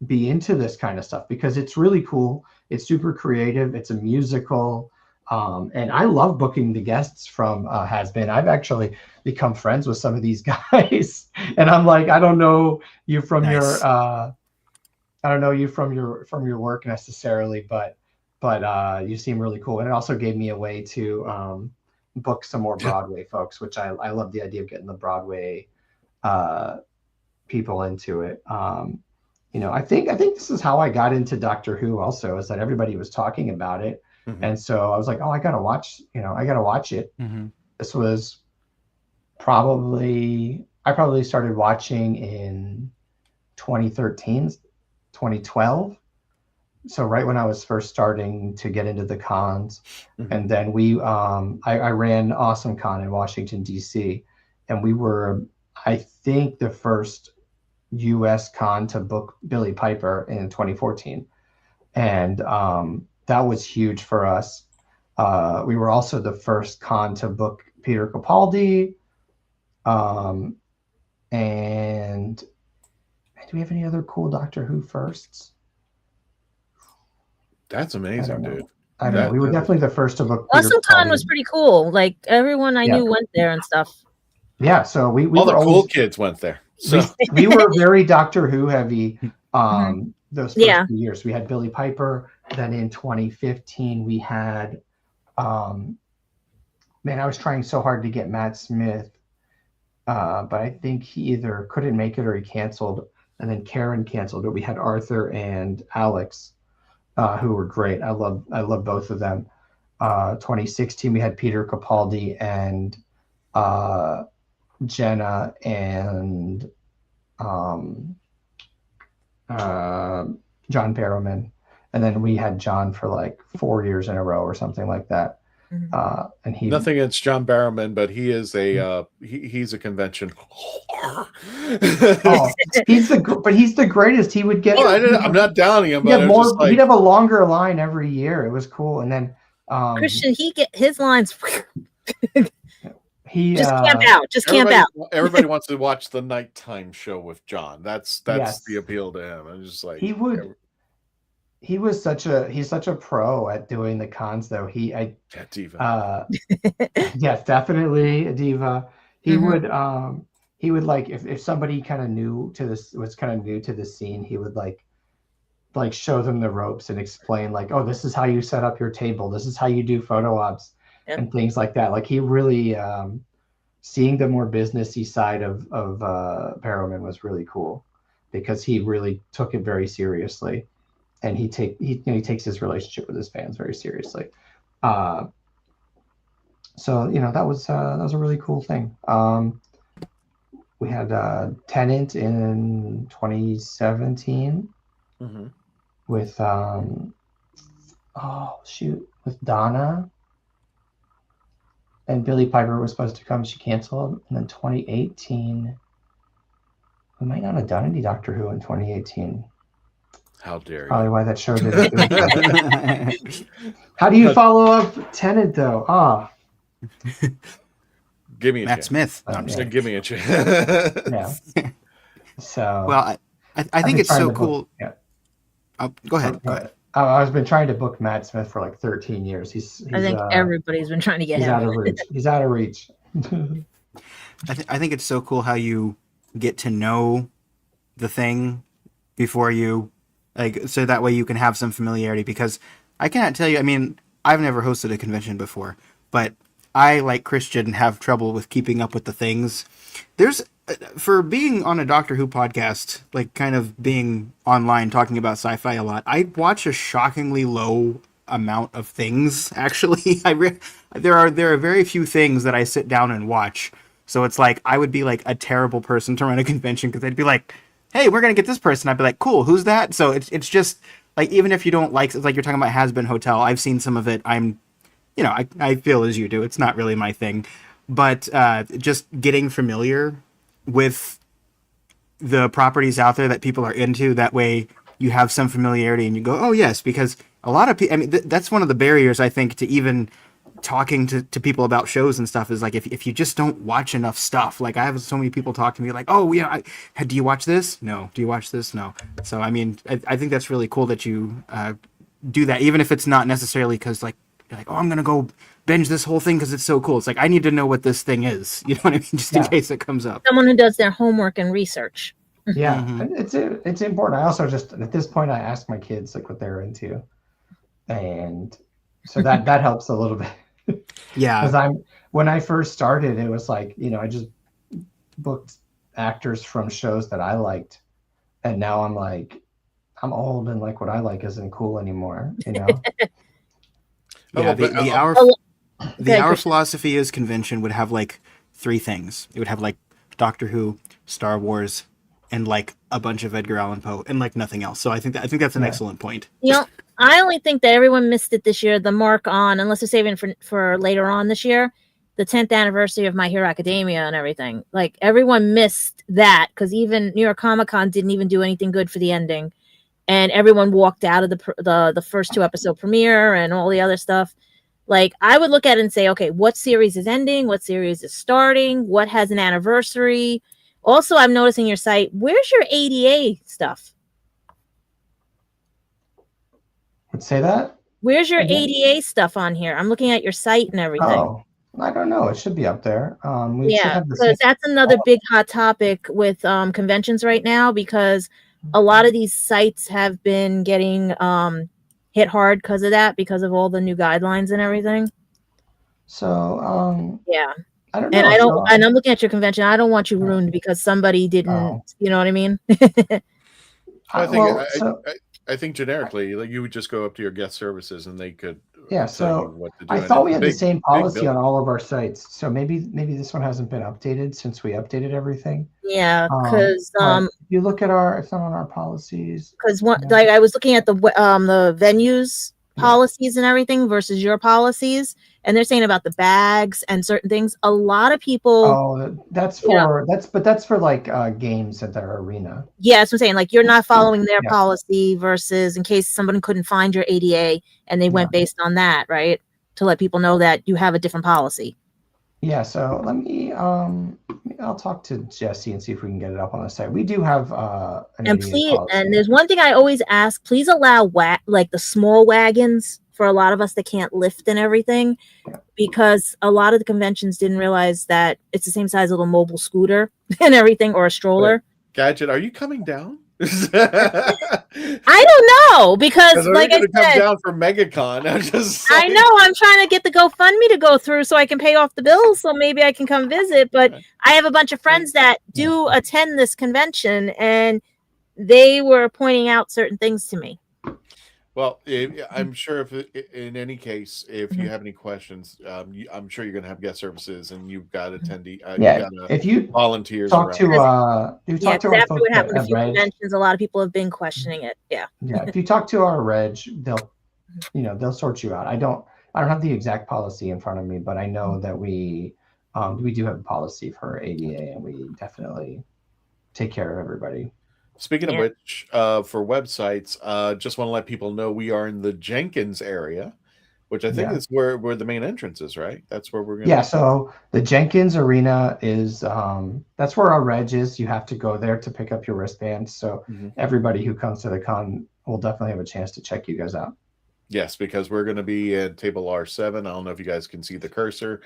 be into this kind of stuff because it's really cool. It's super creative. It's a musical. And I love booking the guests from Has Been. I've actually become friends with some of these guys, and I'm like, I don't know you from your, I don't know you from your work necessarily, but you seem really cool. And it also gave me a way to book some more Broadway folks, which I love the idea of getting the Broadway people into it. I think this is how I got into Doctor Who. Also, is that everybody was talking about it. And so I was like, oh, I gotta watch it. This was I probably started watching in 2013, 2012. So right when I was first starting to get into the cons. And then I ran Awesome Con in Washington, DC. And we were, I think, the first US con to book Billy Piper in 2014. And that was huge for us. We were also the first con to book Peter Capaldi. And do we have any other cool Doctor Who firsts? That's amazing, dude. I don't know. We were definitely the first to book. Awesome Con was pretty cool. Like everyone I knew went there and stuff. Yeah, so we all were the cool kids went there. So we were very Doctor Who heavy. Those first few years, we had Billy Piper. Then in 2015, we had, I was trying so hard to get Matt Smith, but I think he either couldn't make it or he canceled, and then Karen canceled. But we had Arthur and Alex, who were great. I love both of them. 2016, we had Peter Capaldi and Jenna and John Barrowman. And then we had John for like 4 years in a row or something like that. And he nothing against John Barrowman, but he is a he's a convention. He's the greatest. He would get. I'm not downing him, but he'd have a longer line every year. It was cool. And then Christian, he get his lines. He just camp out. Just camp out. Everybody wants to watch the nighttime show with John. That's the appeal to him. I'm just like he's such a pro at doing the cons though. Diva. Yes, definitely a diva. He would like if somebody kind of was kind of new to the scene, he would like show them the ropes and explain like, oh, this is how you set up your table. This is how you do photo ops and things like that. Like he really seeing the more businessy side of Barrowman was really cool because he really took it very seriously. And he takes his relationship with his fans very seriously. So that was a really cool thing. We had Tennant in 2017 with with Donna, and Billy Piper was supposed to come. She canceled. And then 2018, we might not have done any Doctor Who in 2018. How dare you? Probably why that show didn't do it. How do you follow up Tenet though? Give me a Matt chance. Smith. No, I'm just gonna give me a chance. Yeah. So well, I think it's so cool. Go ahead. I've been trying to book Matt Smith for like 13 years. I think everybody's been trying to get him. Out of reach. He's out of reach. I think it's so cool how you get to know the thing before you so that way you can have some familiarity, because I cannot tell you, I mean, I've never hosted a convention before, but I, like Christian, have trouble with keeping up with the things. For being on a Doctor Who podcast, like kind of being online talking about sci-fi a lot, I watch a shockingly low amount of things. Actually, there are very few things that I sit down and watch. So it's like I would be like a terrible person to run a convention because they'd be like, "Hey, we're gonna get this person." I'd be like, "Cool, who's that?" So it's just like even if you don't like, it's like you're talking about Has Been Hotel. I've seen some of it. I feel as you do. It's not really my thing, but just getting familiar with the properties out there that people are into. That way you have some familiarity and you go, oh yes, because a lot of people, I mean, that's one of the barriers I think to even talking to people about shows and stuff is like, if you just don't watch enough stuff, like I have so many people talk to me like, oh yeah, do you watch this? No. Do you watch this? No. So, I mean, I think that's really cool that you do that, even if it's not necessarily because like, you're like, oh, I'm going to go binge this whole thing because it's so cool. It's like, I need to know what this thing is. You know what I mean? Just in case it comes up. Someone who does their homework and research. Yeah, it's important. I also just, at this point, I ask my kids like what they're into. And so that helps a little bit. Yeah. Because when I first started, it was like, I just booked actors from shows that I liked. And now I'm like, I'm old and like what I like isn't cool anymore, Yeah, the hour philosophy is convention would have like 3 things. It would have like Doctor Who, Star Wars, and like a bunch of Edgar Allan Poe, and like nothing else. So I think that's an excellent point. I only think that everyone missed it this year. The mark on, unless they're saving for later on this year, the 10th anniversary of My Hero Academia and everything. Like everyone missed that because even New York Comic Con didn't even do anything good for the ending. And everyone walked out of the first 2 episode premiere and all the other stuff. Like I would look at it and say, okay, what series is ending? What series is starting? What has an anniversary? Also, I'm noticing your site. Where's your ADA stuff? Would say that? Where's your ADA stuff on here? I'm looking at your site and everything. Oh, I don't know. It should be up there. Because that's another big hot topic with conventions right now because a lot of these sites have been getting hit hard because of that, because of all the new guidelines and everything. So yeah, I don't know. And I'm looking at your convention. I don't want you ruined because somebody didn't. You know what I mean? I think generically, like you would just go up to your guest services and they could. Yeah, so I thought we had the same policy on all of our sites. So maybe this one hasn't been updated since we updated everything. Yeah, because if you look at it's not on our policies. Because like I was looking at the venues policies and everything versus your policies, and they're saying about the bags and certain things. A lot of people. Oh, that's for like games at their arena. Yeah, that's what I'm saying. Like you're not following their policy versus in case someone couldn't find your ADA and they went based on that, right? To let people know that you have a different policy. Yeah. So let me. I'll talk to Jesse and see if we can get it up on the site. We do have an ADA policy. And there's one thing I always ask: please allow like the small wagons for a lot of us that can't lift and everything, because a lot of the conventions didn't realize that it's the same size as a little mobile scooter and everything, or a stroller. Gadget, are you coming down? I don't know because like I said, come down for MegaCon. I know I'm trying to get the GoFundMe to go through so I can pay off the bills, so maybe I can come visit. But I have a bunch of friends that do attend this convention, and they were pointing out certain things to me. Well, I'm sure if in any case, if you have any questions, I'm sure you're going to have guest services, and you've got attendee. If you volunteers talk to after what happened a few conventions, a lot of people have been questioning it. Yeah. If you talk to our reg, they'll sort you out. I don't have the exact policy in front of me, but I know that we do have a policy for ADA, and we definitely take care of everybody. Speaking of which, for websites, just want to let people know we are in the Jenkins area, which I think is where the main entrance is, right? That's where we're going. Yeah, so the Jenkins Arena is that's where our reg is. You have to go there to pick up your wristband. So everybody who comes to the con will definitely have a chance to check you guys out. Yes, because we're going to be at table R7. I don't know if you guys can see the cursor.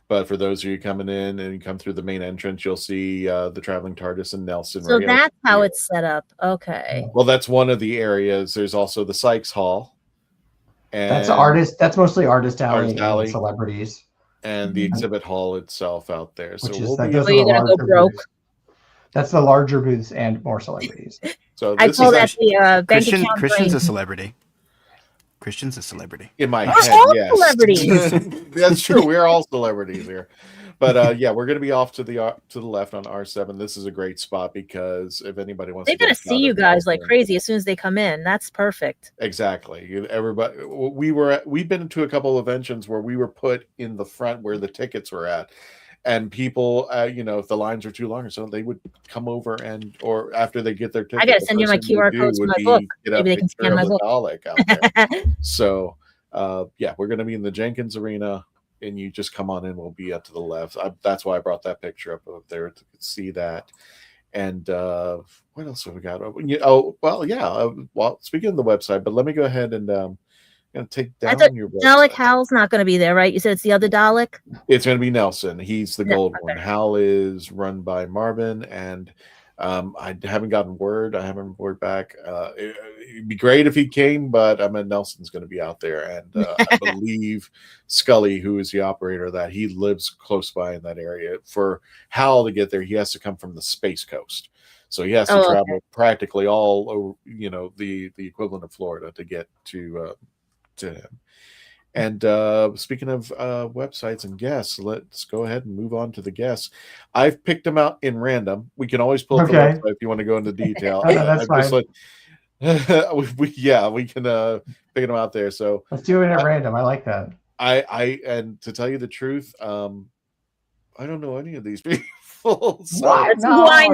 But for those of you coming in and you come through the main entrance, you'll see the traveling TARDIS and Nelson. So that's how it's set up. Okay. Well, that's one of the areas. There's also the Sykes Hall. And that's artist. That's mostly Artist Alley and celebrities. And the exhibit hall itself out there. So you're gonna go broke. That's the larger booths and more celebrities. So I call that the bank account. Christian's a celebrity. Christian's a celebrity. In my We're head, all yes. celebrities. That's true. We're all celebrities here. But yeah, we're going to be off to the left on R7. This is a great spot because if anybody wants They're to gonna see you guys like crazy as soon as they come in. That's perfect. Exactly. Everybody, we've been to a couple of conventions where we were put in the front where the tickets were at, and people, if the lines are too long or so, they would come over or after they get their ticket, I gotta send you my QR codes for my book. Maybe they can scan my book. Out there. So, yeah, we're going to be in the Jenkins Arena, and you just come on in. We'll be up to the left. That's why I brought that picture up there to see that. And what else have we got? Well, speaking of the website, but let me go ahead and take down your website. Dalek Hal's not going to be there, right? You said it's the other Dalek? It's going to be Nelson. He's the gold one. Hal is run by Marvin, and I haven't gotten word. I haven't word back. It'd be great if he came, but Nelson's going to be out there, and I believe Scully, who is the operator of that, he lives close by in that area. For Hal to get there, he has to come from the Space Coast, so he has to travel practically all over, the equivalent of Florida to get to him. And speaking of websites and guests, let's go ahead and move on to the guests. I've picked them out in random. We can always pull up the website if you want to go into detail. That's fine. We can pick them out there. So let's do it at random. I like that. And to tell you the truth, I don't know any of these people. So, I know. I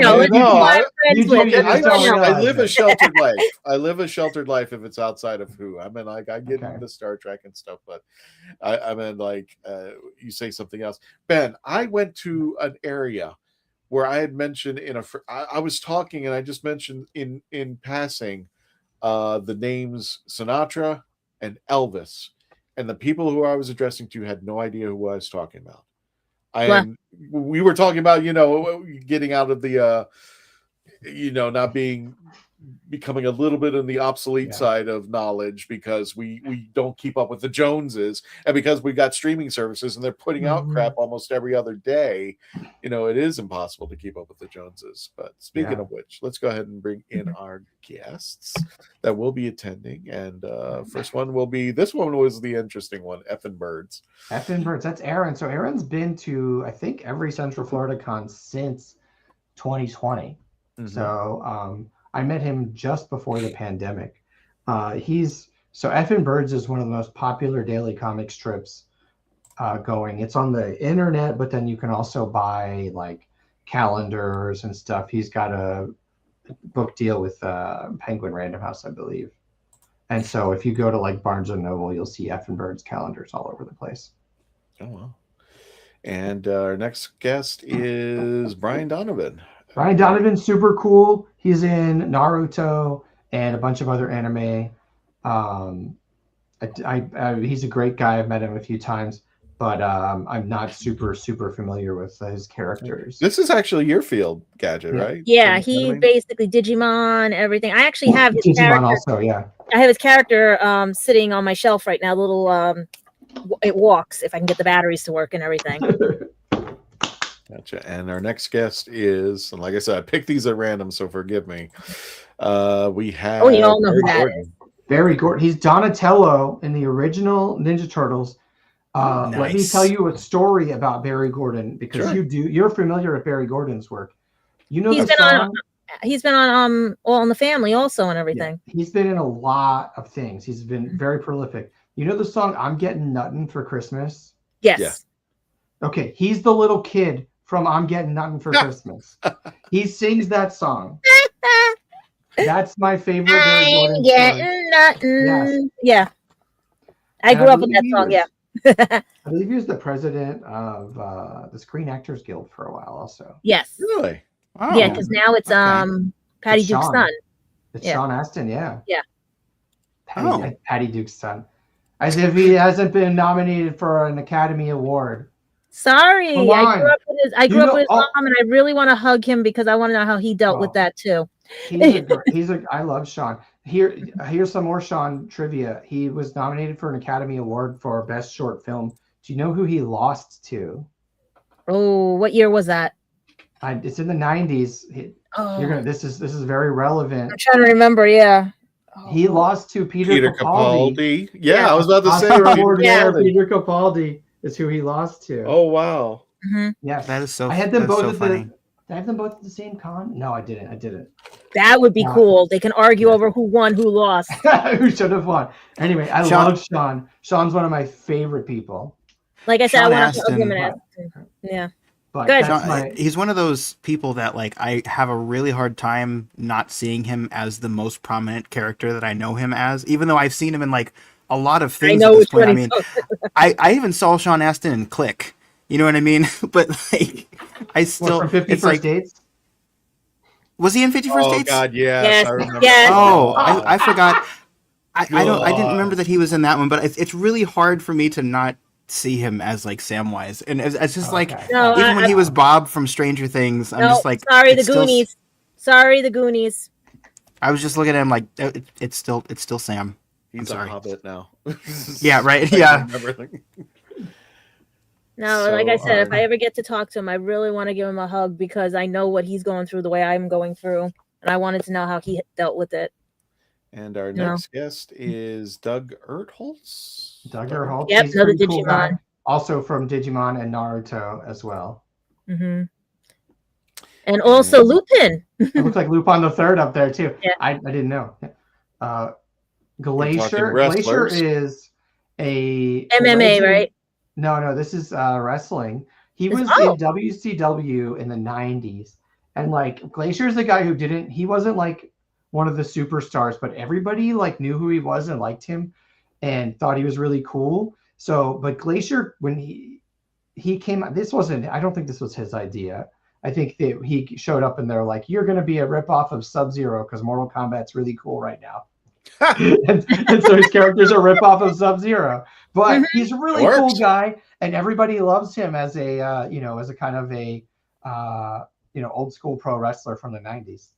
live a sheltered life. I live a sheltered life if it's outside of who. I get into Star Trek and stuff, but you say something else. Ben, I went to an area where I had mentioned I was talking and I just mentioned in passing the names Sinatra and Elvis, and the people who I was addressing to had no idea who I was talking about. We were talking about, getting out of the, not becoming a little bit on the obsolete side of knowledge because we don't keep up with the Joneses, and because we've got streaming services and they're putting out crap almost every other day, it is impossible to keep up with the Joneses. But speaking of which, let's go ahead and bring in our guests that will be attending. And first one will be, this one was the interesting one, Effin' Birds. Effin' Birds, that's Aaron. So Aaron's been to, I think, every Central Florida con since 2020. So I met him just before the pandemic. Effin' Birds is one of the most popular daily comic strips going. It's on the internet, but then you can also buy like calendars and stuff. He's got a book deal with Penguin Random House, I believe. And so if you go to like Barnes & Noble, you'll see Effin' Birds calendars all over the place. Oh, wow. And our next guest is Brian Donovan. Brian Donovan's super cool. He's in Naruto and a bunch of other anime. He's a great guy. I've met him a few times, but I'm not super familiar with his characters. This is actually your field, Gadget, right? Yeah, he basically Digimon, everything. I actually have his Digimon character. Also, yeah. I have his character sitting on my shelf right now. It walks if I can get the batteries to work and everything. Gotcha. And our next guest is, and like I said, I picked these at random, so forgive me. We have you all know who that is. Barry Gordon. He's Donatello in the original Ninja Turtles. Nice. Let me tell you a story about Barry Gordon because you're familiar with Barry Gordon's work. You know, he's been on All in the Family also and everything. Yeah. He's been in a lot of things. He's been very prolific. You know the song "I'm Getting Nuttin' for Christmas"? Yes. Yeah. Okay, he's the little kid from "I'm Getting Nuttin' for Christmas." He sings that song. That's my favorite Barry Gordon getting nothing. Yes. Yeah. I grew up with that song, I believe he was the president of the Screen Actors Guild for a while also. Yes. Really? Oh. Yeah, because now it's Patty Duke's son. It's Sean Astin, yeah. Yeah. Patty Duke's son. As if he hasn't been nominated for an Academy Award. Sorry. I grew up with his mom, and I really want to hug him because I want to know how he dealt with that too. I love Sean. Here's some more Sean trivia. He was nominated for an Academy Award for Best Short Film. Do you know who he lost to? Oh, what year was that? It's in the 90s. This is very relevant. I'm trying to remember. Yeah. He lost to Peter Capaldi. Yeah, I was about to say Oscar right. Bordier, Peter Capaldi is who he lost to. Oh wow. Yes, That is so. I had them that's both so at funny. Did I have them both at the same con? No, I didn't. That would be cool. They can argue over who won, who lost. Who should have won? Anyway, I love Sean. Sean's one of my favorite people. Like I said, Sean I want to hug him Astin. and ask him. Yeah. But Good. Sean, he's one of those people that like I have a really hard time not seeing him as the most prominent character that I know him as, even though I've seen him in like a lot of things at this point. I mean, I even saw Sean Astin in Click. You know what I mean? But like, I still. From 50 it's First like, Dates? Was he in 50 First Dates? Oh God, yes. I remember. Yes. Oh, I forgot. I didn't remember that he was in that one, but it's really hard for me to not see him as like Samwise, and it's just like even when he was Bob from Stranger Things, I'm just like, sorry, the Goonies. Sorry, the Goonies. I was just looking at him like it's still Sam. He's a hobbit now. Yeah, right. Yeah. No, So, like I said, if I ever get to talk to him, I really want to give him a hug because I know what he's going through the way I'm going through, and I wanted to know how he dealt with it. And our next guest is Doug Ertholz. Doug Ertholz. Yep, He's another a pretty cool guy. Digimon. Also from Digimon and Naruto as well. Mm-hmm. And also Lupin. It looks like Lupin the Third up there too. Yeah. I didn't know. talking Glacier wrestlers. is a MMA, legend. right? No, this is wrestling. He was in WCW in the 90s. And like Glacier's the guy he wasn't like one of the superstars, but everybody like knew who he was and liked him and thought he was really cool. So, but Glacier, when he came out, I don't think this was his idea. I think that he showed up and they're like, you're going to be a ripoff of Sub-Zero because Mortal Kombat's really cool right now. and so his character's a ripoff of Sub-Zero. But he's a really cool guy, and everybody loves him as a as a kind of a old school pro wrestler from the 90s.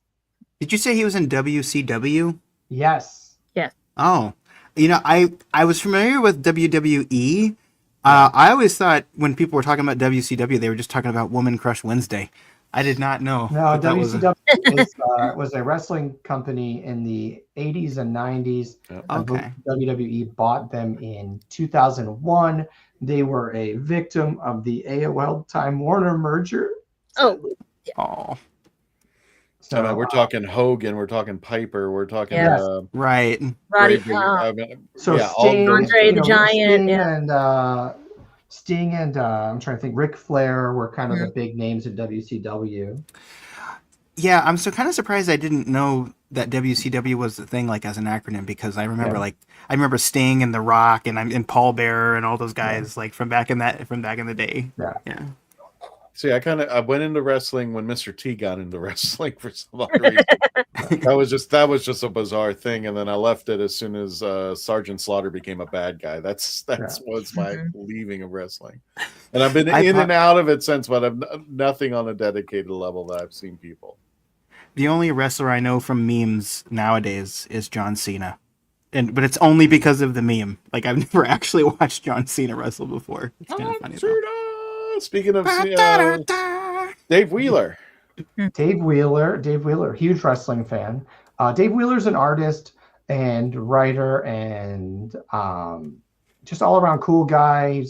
Did you say he was in WCW? Yes. Yes. Oh, I was familiar with WWE. I always thought when people were talking about WCW, they were just talking about Woman Crush Wednesday. I did not know. No, WCW was a wrestling company in the 80s and 90s. Okay. WWE bought them in 2001. They were a victim of the AOL Time Warner merger. Oh. So we're talking Hogan, we're talking Piper, we're talking right. Roddy, so yeah, Sting, Andre the Giant, Sting and I'm trying to think, Ric Flair were kind of the big names at WCW. Yeah, I'm so kind of surprised I didn't know that WCW was the thing, like as an acronym, because I remember I remember Sting and The Rock and Paul Bearer and all those guys like from back in the day. Yeah. See, I went into wrestling when Mr. T got into wrestling for some odd reason. that was just a bizarre thing, and then I left it as soon as Sergeant Slaughter became a bad guy. That's was my leaving of wrestling, and I've been in and out of it since. But I'm nothing on a dedicated level that I've seen people. The only wrestler I know from memes nowadays is John Cena, but it's only because of the meme. Like I've never actually watched John Cena wrestle before. It's kind of funny. Speaking of Dave Wheeler. Dave Wheeler, huge wrestling fan. Dave Wheeler's an artist and writer and just all around cool guy.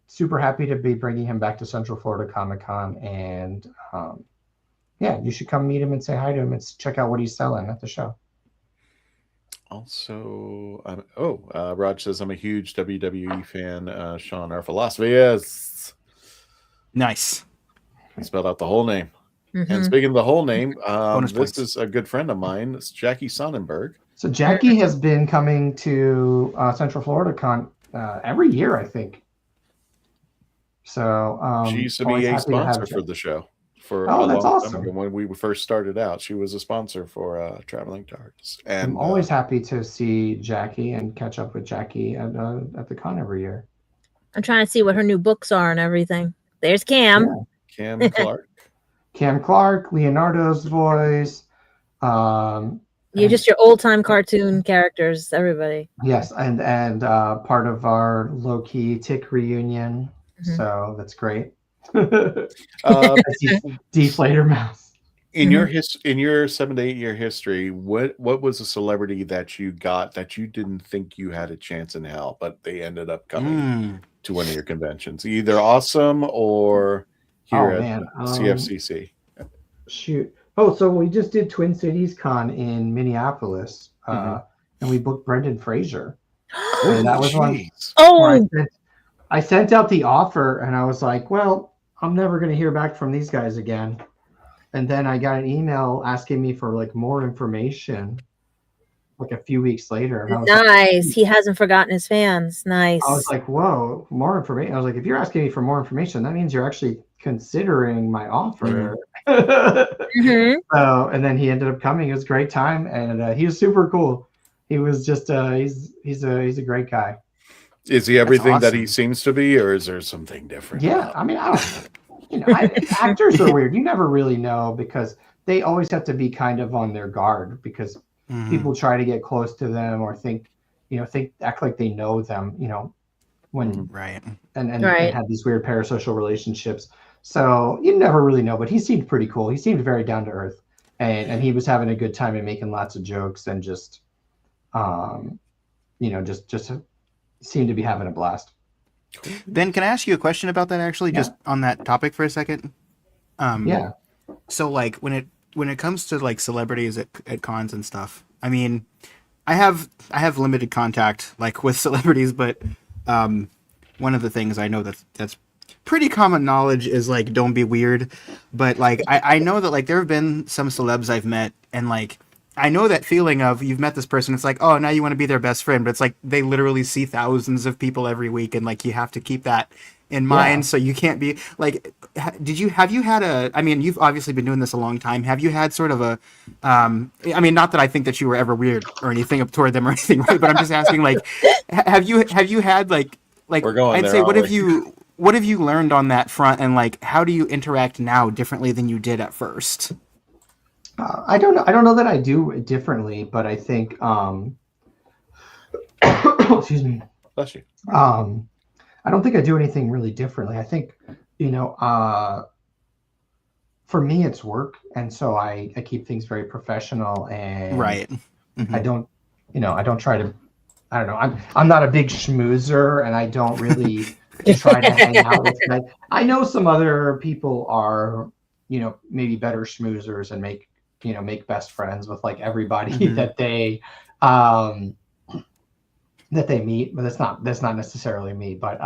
Super happy to be bringing him back to Central Florida Comic-Con. And you should come meet him and say hi to him and check out what he's selling at the show. Also, Raj says I'm a huge WWE fan. Sean, our philosophy is nice. He spelled out the whole name. And speaking of the whole name, this is a good friend of mine. It's Jackie Sonnenberg. So Jackie has been coming to Central Florida Con every year, I think. So she used to be a sponsor for the show. That's awesome. When we first started out, she was a sponsor for Traveling to Artists. And I'm always happy to see Jackie and catch up with Jackie at the con every year. I'm trying to see what her new books are and everything. There's Cam. Yeah. Cam Clark. Cam Clark, Leonardo's voice. You're just your old time cartoon characters, everybody. Yes, and part of our low key Tick reunion. So that's great. Deflator Mouse. In your in your 7 to 8 year history, what was a celebrity that you got that you didn't think you had a chance in hell, but they ended up coming to one of your conventions, either awesome or here Oh at man, CFCC? shoot. Oh, so we just did Twin Cities Con in Minneapolis, and we booked Brendan Fraser. And that was one. Oh, I sent out the offer, and I was like, "Well, I'm never going to hear back from these guys again." And then I got an email asking me for like more information, like a few weeks later. And I was nice. Like, he hasn't forgotten his fans. Nice. I was like, "Whoa, more information!" I was like, "If you're asking me for more information, that means you're actually considering my offer." So, and then he ended up coming. It was a great time, and he was super cool. He was just he's a great guy. Is he everything that he seems to be, or is there something different? Yeah, I mean, I don't. Actors are weird. You never really know because they always have to be kind of on their guard because people try to get close to them or act like they know them, when and have these weird parasocial relationships. So you never really know, but he seemed pretty cool. He seemed very down to earth, and he was having a good time and making lots of jokes and just just seemed to be having a blast. Ben, can I ask you a question about that actually, just on that topic for a second? Yeah. So like when it comes to like celebrities at cons and stuff, I mean, I have limited contact like with celebrities, but one of the things I know that's pretty common knowledge is like don't be weird. But like I know that like there have been some celebs I've met and like I know that feeling of you've met this person. It's like, oh, now you want to be their best friend, but it's like they literally see thousands of people every week, and like you have to keep that in mind. So you can't be like, have you had I mean, you've obviously been doing this a long time. Have you had sort of a, I mean, not that I think that you were ever weird or anything up toward them or anything, right? But I'm just asking, like, have you had like we're going I'd there, say, what have you learned on that front, and like, how do you interact now differently than you did at first? I don't know. I don't know that I do it differently, but I think, excuse me. Bless you. I don't think I do anything really differently. I think, for me, it's work. And so I keep things very professional and I don't try to, I don't know. I'm not a big schmoozer and I don't really try to hang out with them. I know some other people are, maybe better schmoozers and make best friends with like everybody that they meet, but that's not necessarily me. But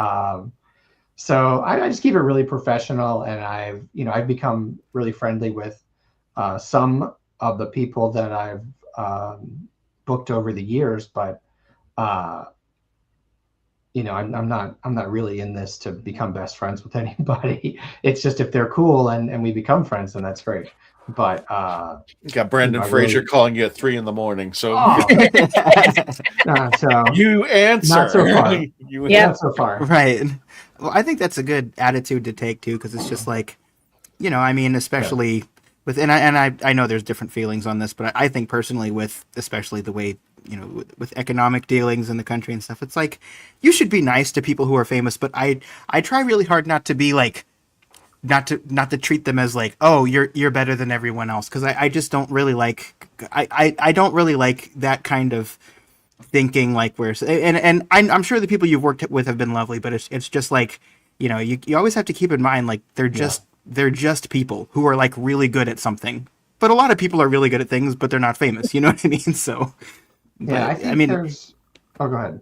so I just keep it really professional, and I've become really friendly with some of the people that I've booked over the years, but I'm not really in this to become best friends with anybody. It's just if they're cool and we become friends, then that's great. But you got Brendan Fraser calling you at 3 a.m. So so you answer. Not so far. Not so far. Right. Well, I think that's a good attitude to take too, because it's just like, I mean, especially with, and I know there's different feelings on this, but I think personally with especially the way, with economic dealings in the country and stuff, it's like you should be nice to people who are famous, but I try really hard not to be like, not to treat them as like, oh, you're better than everyone else, because I just don't really like I don't really like that kind of thinking, like where and I'm sure the people you've worked with have been lovely, but it's just like, you always have to keep in mind like they're just people who are like really good at something, but a lot of people are really good at things but they're not famous, you know what I mean? So yeah, I mean there's go ahead.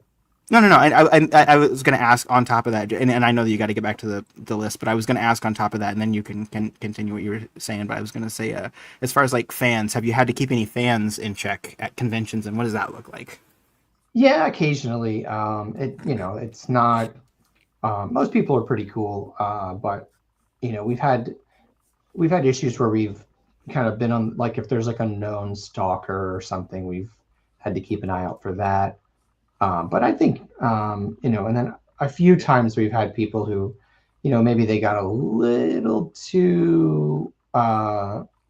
No. I was going to ask on top of that, and I know that you got to get back to the list, but I was going to ask on top of that, and then you can continue what you were saying. But I was going to say, as far as like fans, have you had to keep any fans in check at conventions, and what does that look like? Yeah, occasionally. It's not. Most people are pretty cool, but we've had issues where we've kind of been on, like if there's like a known stalker or something, we've had to keep an eye out for that. But I think, and then a few times we've had people who, maybe they got a little too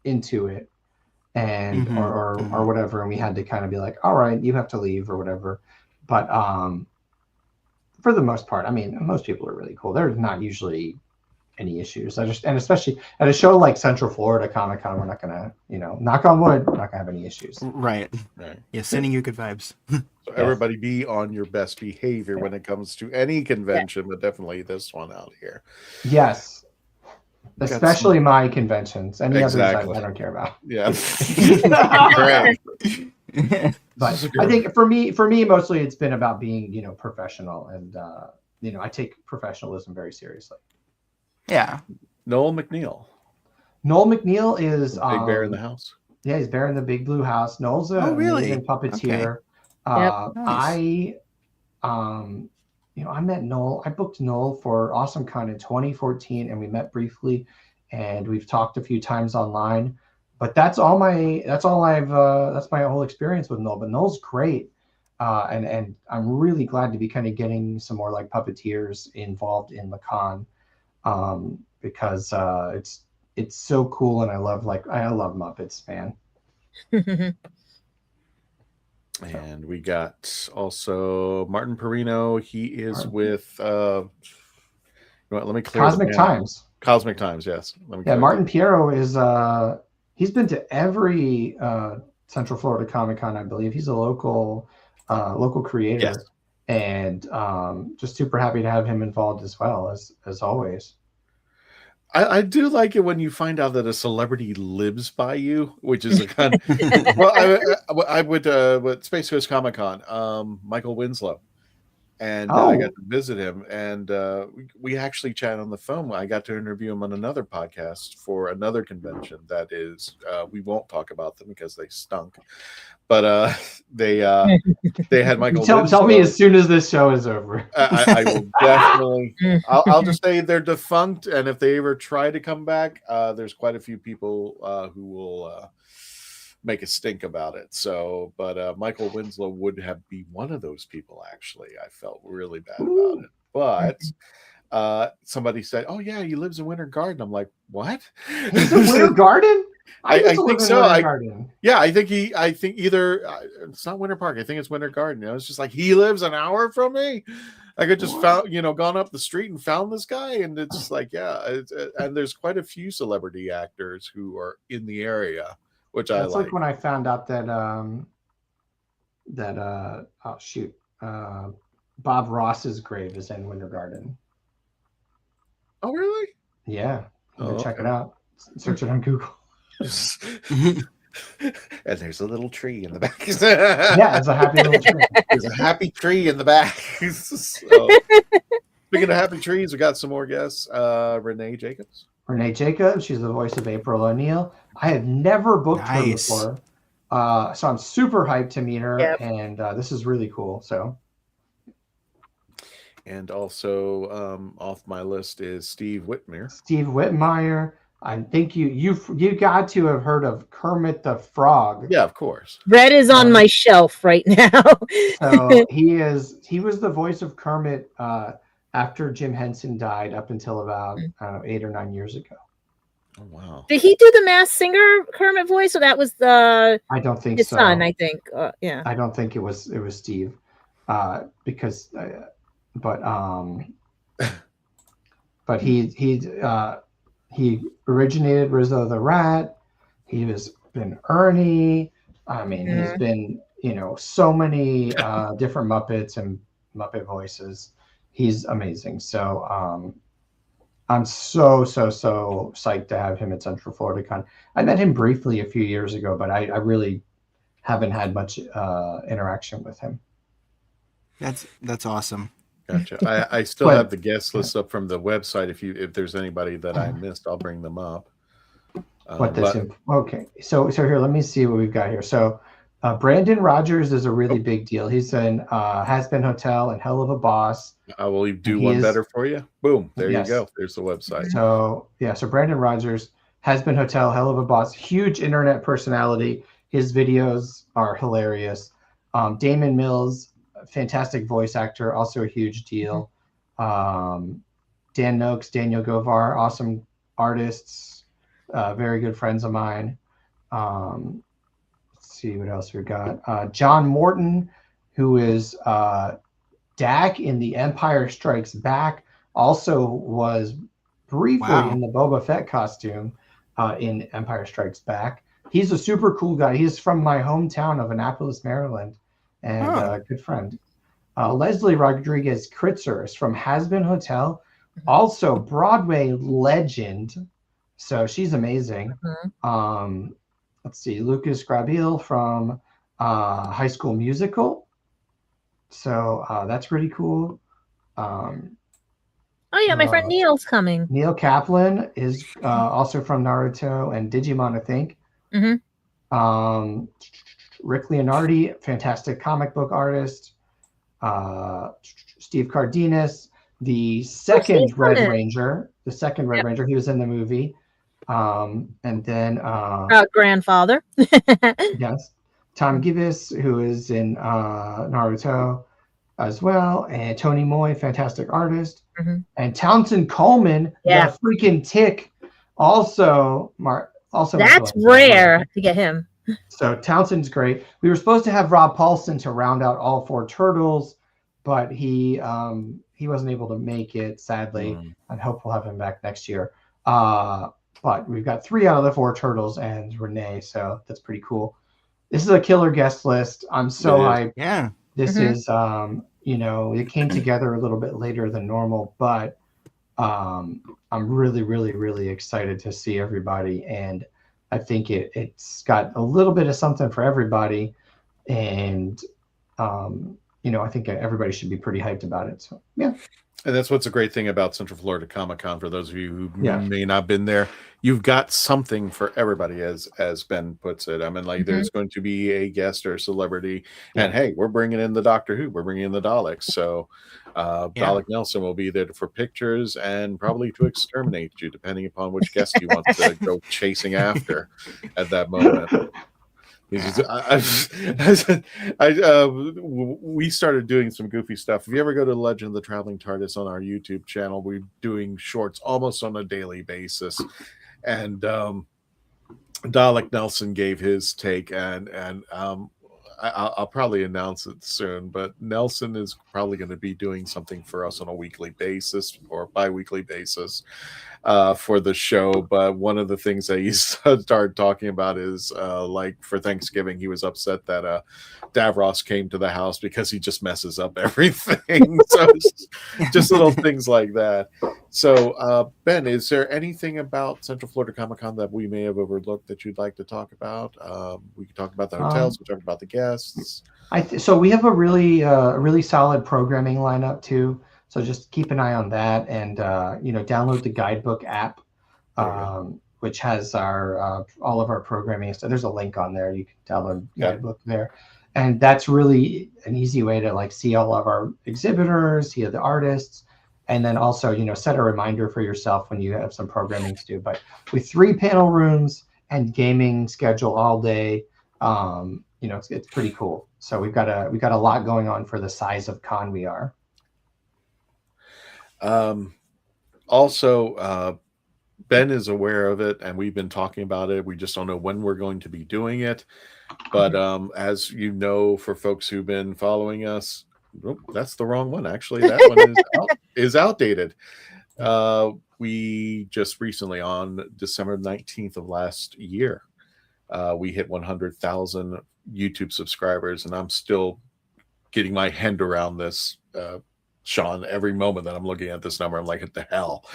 into it and or whatever, and we had to kind of be like, all right, you have to leave or whatever. But for the most part, I mean, most people are really cool. They're not usually any issues. And especially at a show like Central Florida Comic Con, we're not gonna, knock on wood, we're not gonna have any issues. Right. Yeah, sending you good vibes. So everybody be on your best behavior when it comes to any convention, but definitely this one out here. Yes. Especially my conventions. Any others I don't care about. Yeah. But I think for me, mostly it's been about being, professional, and I take professionalism very seriously. Yeah. Noel McNeil. Noel McNeil is Big Bear in the House. Yeah, he's Bear in the Big Blue House. Noel's an amazing puppeteer. Okay. I met Noel. I booked Noel for AwesomeCon in 2014, and we met briefly, and we've talked a few times online. But that's my whole experience with Noel. But Noel's great, and I'm really glad to be kind of getting some more like puppeteers involved in the con, because it's so cool, and I love Muppets, man. And we got also Martin Perino. He is with let me clear Cosmic Times. Cosmic Times, yes. Martin Piero is he's been to every Central Florida Comic Con, I believe. He's a local creator. Yes. And just super happy to have him involved as well, as always. I do like it when you find out that a celebrity lives by you, which is a kind of, well, I would with Space Coast Comic Con, Michael Winslow, and I got to visit him, and we actually chat on the phone. I got to interview him on another podcast for another convention that is, we won't talk about them because they stunk, but they had Michael Winslow. Tell me as soon as this show is over. I will definitely. I'll just say they're defunct, and if they ever try to come back, there's quite a few people who will make a stink about it. So, but Michael Winslow would be one of those people. Actually, I felt really bad about it, but somebody said, "Oh yeah, he lives in Winter Garden." I'm like, "What? He's in Winter Garden?" I think so. I think either it's not Winter Park. I think it's Winter Garden. It's just like, he lives an hour from me. I could just gone up the street and found this guy, and it's just like, and there's quite a few celebrity actors who are in the area, which I like. It's like when I found out that Bob Ross's grave is in Winter Garden. Oh really? Yeah. Check it out. Search it on Google. And there's a little tree in the back. Yeah, it's a happy little tree. There's a happy tree in the back. So, speaking of happy trees, we got some more guests. Renee Jacobs. Renee Jacobs, she's the voice of April O'Neil. I have never booked her before, so I'm super hyped to meet her, and this is really cool. So, and also off my list is Steve Whitmire. Steve Whitmire. I think you got to have heard of Kermit the Frog. Yeah, of course. Red is on my shelf right now. So he was the voice of Kermit after Jim Henson died, up until about 8 or 9 years ago. Oh wow! Did he do the Masked Singer Kermit voice, or that was I don't think his son? I think. Yeah. I don't think it was Steve, because, but he originated Rizzo the Rat. He has been Ernie. I mean, he's been, so many different Muppets and Muppet voices. He's amazing. So I'm so psyched to have him at Central Florida Con. I met him briefly a few years ago, but I really haven't had much interaction with him. That's awesome. Gotcha. I still have the guest list up from the website. If there's anybody that I missed, I'll bring them up. Okay. So here, let me see what we've got here. So Brandon Rogers is a really big deal. He's in Has Been Hotel and Hell of a Boss. I will do one better for you. Boom. There you go. There's the website. So Brandon Rogers, Has Been Hotel, Hell of a Boss, huge internet personality. His videos are hilarious. Damon Mills, fantastic voice actor, also a huge deal. Dan Noakes, Daniel Govar, awesome artists, very good friends of mine. Let's see what else we got. John Morton, who is Dak in The Empire Strikes Back, also was briefly Wow. in the Boba Fett costume in Empire Strikes Back. He's a super cool guy. He's from my hometown of Annapolis, Maryland, and a good friend. Leslie Rodriguez Kritzer is from Has-Been Hotel, also Broadway legend. So she's amazing. Let's see, Lucas Grabeel from High School Musical. So that's pretty cool. Oh yeah, my friend Neil's coming. Neil Kaplan is also from Naruto and Digimon, I think. Rick Leonardi, fantastic comic book artist. Steve Cardenas, the second Red Ranger. The second Red Ranger. He was in the movie. And then grandfather. Yes. Tom Gibbs, who is in Naruto as well, and Tony Moy, fantastic artist, and Townsend Coleman, the freaking Tick, also that's rare to get him. So Townsend's great. We were supposed to have Rob Paulson to round out all 4 turtles, but he wasn't able to make it, sadly. I hope we'll have him back next year. But we've got 3 out of the 4 turtles and Renee, so that's pretty cool. This is a killer guest list. I'm so hyped. Yeah. This is, it came together a little bit later than normal, but I'm really, really, really excited to see everybody. And I think it's got a little bit of something for everybody. And, I think everybody should be pretty hyped about it. So, yeah. And that's what's a great thing about Central Florida Comic Con. For those of you who may not have been there, you've got something for everybody, as Ben puts it. I mean, like there's going to be a guest or a celebrity, and hey, we're bringing in the Doctor Who, we're bringing in the Daleks. So Dalek Nelson will be there for pictures and probably to exterminate you, depending upon which guest you want to go chasing after at that moment. We started doing some goofy stuff. If you ever go to Legend of the Traveling TARDIS on our YouTube channel, we're doing shorts almost on a daily basis. And Dalek Nelson gave his take, and I'll probably announce it soon, but Nelson is probably going to be doing something for us on a weekly basis or bi-weekly basis for the show. But one of the things that he started talking about is like for Thanksgiving, he was upset that Davros came to the house because he just messes up everything. So just little things like that. So Ben, is there anything about Central Florida Comic Con that we may have overlooked that you'd like to talk about? We can talk about the hotels, we talk about the guests. So we have a really solid programming lineup too. So just keep an eye on that, and download the guidebook app, which has our all of our programming. So there's a link on there. You can download guidebook there, and that's really an easy way to see all of our exhibitors, see the artists, and then also set a reminder for yourself when you have some programming to do. But with 3 panel rooms and gaming schedule all day, it's pretty cool. So we've got a lot going on for the size of con we are. Also, Ben is aware of it, and we've been talking about it. We just don't know when we're going to be doing it. But as you know, for folks who've been following us, that's the wrong one. Actually, that one is outdated. We just recently, on December 19th of last year, we hit 100,000 YouTube subscribers, and I'm still getting my hand around this. Sean, every moment that I'm looking at this number, I'm like, what the hell?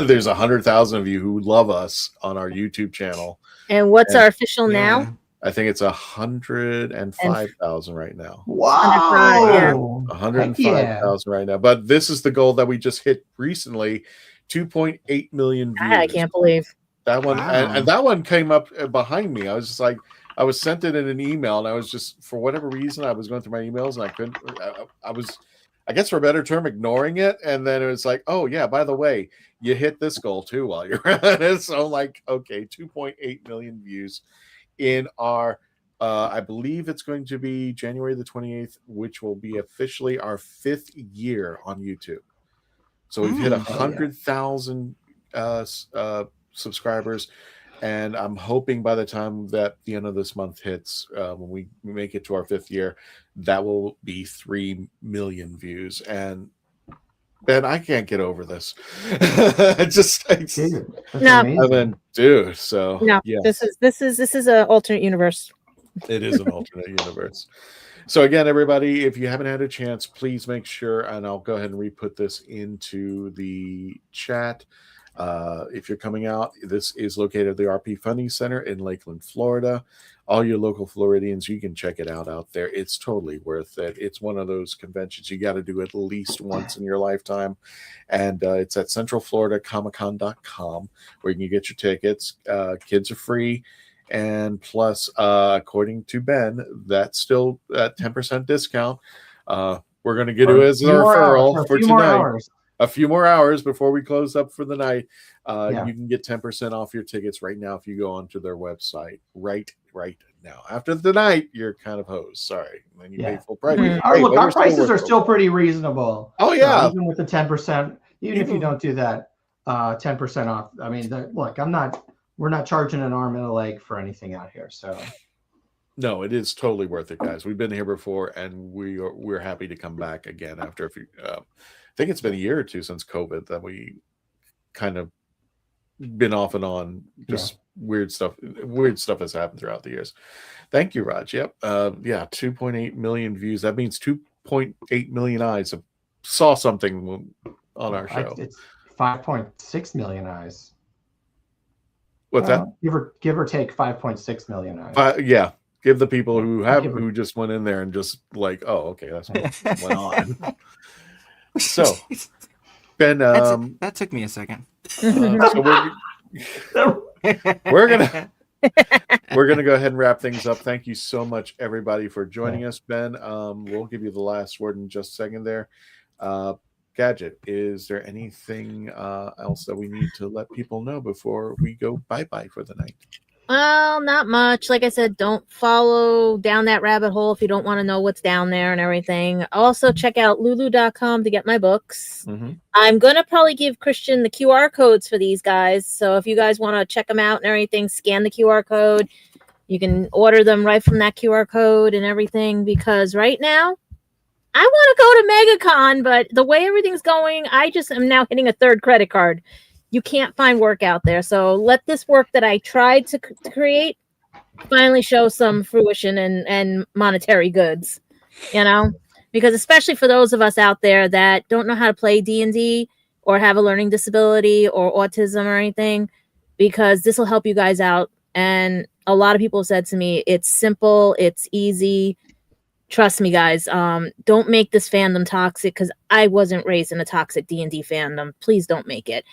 There's 100,000 of you who love us on our YouTube channel. And what's our official now? I think it's 105,000 right now. Wow. 105,000 right now. But this is the goal that we just hit recently, 2.8 million views. I can't believe that one. And that one came up behind me. I was just like, I was sent it in an email, and I was just, for whatever reason, I was going through my emails and I couldn't, I was, I guess for a better term, ignoring it. And then it was like, oh yeah, by the way, you hit this goal too while you're at it. So I'm like, okay, 2.8 million views in our, I believe it's going to be January the 28th, which will be officially our 5th year on YouTube. So we've hit 100,000 subscribers. And I'm hoping by the time that the end of this month hits, when we make it to our 5th year, that will be 3 million views. And Ben, I can't get over this. Dude, that's No. amazing. I mean, dude. So No, yeah, this is an alternate universe. it is an alternate universe. So again, everybody, if you haven't had a chance, please make sure, and I'll go ahead and re-put this into the chat. If you're coming out, this is located at the RP Funding Center in Lakeland, Florida. All your local Floridians, you can check it out there. It's totally worth it. It's one of those conventions you got to do at least once in your lifetime. And it's at centralfloridacomiccon.com where you can get your tickets. Kids are free. And plus, according to Ben, that's still at 10% discount. We're going to get it as a referral for tonight. A few more hours before we close up for the night. You can get 10% off your tickets right now if you go onto their website right now. After the night, you're kind of hosed. Sorry. Then you pay full price. Our prices are still pretty reasonable. Oh, yeah. So even with the 10%, even if you don't do that 10% off, I mean, look, we're not charging an arm and a leg for anything out here. So no, it is totally worth it, guys. We've been here before, and we're happy to come back again after a few. I think it's been a year or two since COVID that we kind of been off and on. Just weird stuff. Weird stuff has happened throughout the years. Thank you, Raj. Yep. 2.8 million views. That means 2.8 million eyes saw something on our show. It's 5.6 million eyes. What's that? Give or take 5.6 million eyes. Give the people who just went in there and just like, oh, okay, that's what went on. So, Ben, that took me a second. So we're gonna go ahead and wrap things up. Thank you so much, everybody, for joining us. Ben, we'll give you the last word in just a second there. Gadget, is there anything else that we need to let people know before we go bye-bye for the night? Well, not much. Like I said, don't follow down that rabbit hole if you don't want to know what's down there and everything. Also, check out lulu.com to get my books. Mm-hmm. I'm going to probably give Christian the QR codes for these guys. So if you guys want to check them out and everything, scan the QR code. You can order them right from that QR code and everything, because right now, I want to go to MegaCon, but the way everything's going, I just am now hitting a third credit card. You can't find work out there. So let this work that I tried to create finally show some fruition and monetary goods, because especially for those of us out there that don't know how to play D&D or have a learning disability or autism or anything, because this will help you guys out. And a lot of people have said to me, it's simple, it's easy. Trust me, guys. Don't make this fandom toxic, because I wasn't raised in a toxic D&D fandom. Please don't make it.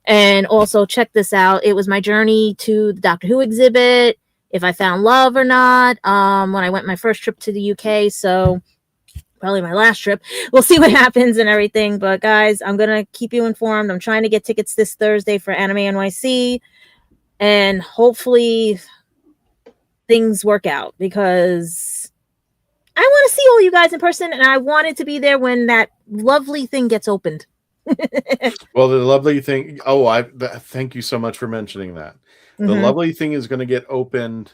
And also check this out. It was my journey to the Doctor Who exhibit, if I found love or not, when I went my first trip to the UK. So probably my last trip. We'll see what happens and everything. But guys, I'm going to keep you informed. I'm trying to get tickets this Thursday for Anime NYC. And hopefully things work out, because I want to see all you guys in person. And I wanted to be there when that lovely thing gets opened. Well, the lovely thing. Thank you so much for mentioning that. The lovely thing is going to get opened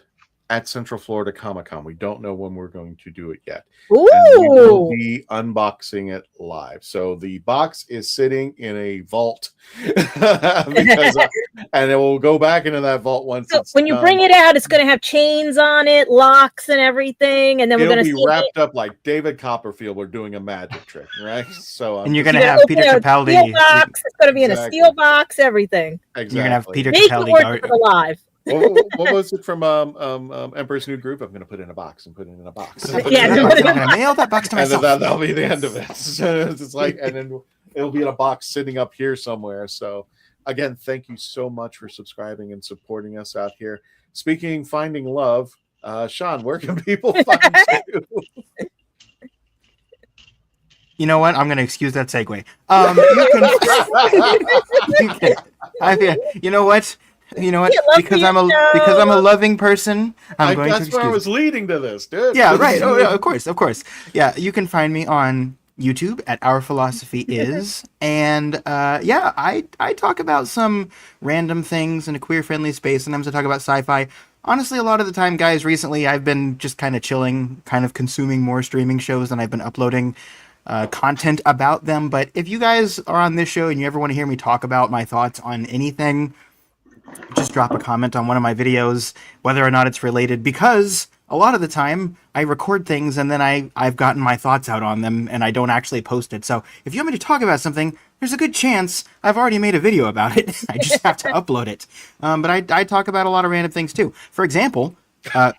at Central Florida Comic-Con. We don't know when we're going to do it yet. Ooh. And we will be unboxing it live. So the box is sitting in a vault, and it will go back into that vault once. So when you bring it out, it's going to have chains on it, locks, and everything, and then we're going to be wrapped up like David Copperfield. We're doing a magic trick, right? So and you're going to have Peter Capaldi. It's going to be in a steel box, everything. Exactly. You're going to have Peter Capaldi alive. What was it from Emperor's New Groove? I'm going to put it in a box and put it in a box. I'm going to mail that box to myself. And that'll be the end of it. So it's like, and then it'll be in a box sitting up here somewhere. So again, thank you so much for subscribing and supporting us out here. Speaking finding love, Sean, where can people find you? You know what? I'm going to excuse that segue. You know what? Because I'm a loving person, I'm going to excuse. That's where I was leading to this, dude. Yeah, right. Oh, yeah, of course. Yeah, you can find me on YouTube at Our Philosophy Is, and I talk about some random things in a queer-friendly space. Sometimes I talk about sci-fi. Honestly, a lot of the time, guys, recently I've been just kind of chilling, kind of consuming more streaming shows than I've been uploading. content about them. But if you guys are on this show and you ever want to hear me talk about my thoughts on anything, just drop a comment on one of my videos, whether or not it's related, because a lot of the time I record things and then I've gotten my thoughts out on them and I don't actually post it. So if you want me to talk about something, there's a good chance I've already made a video about it. I just have to upload it. But I talk about a lot of random things too. For example,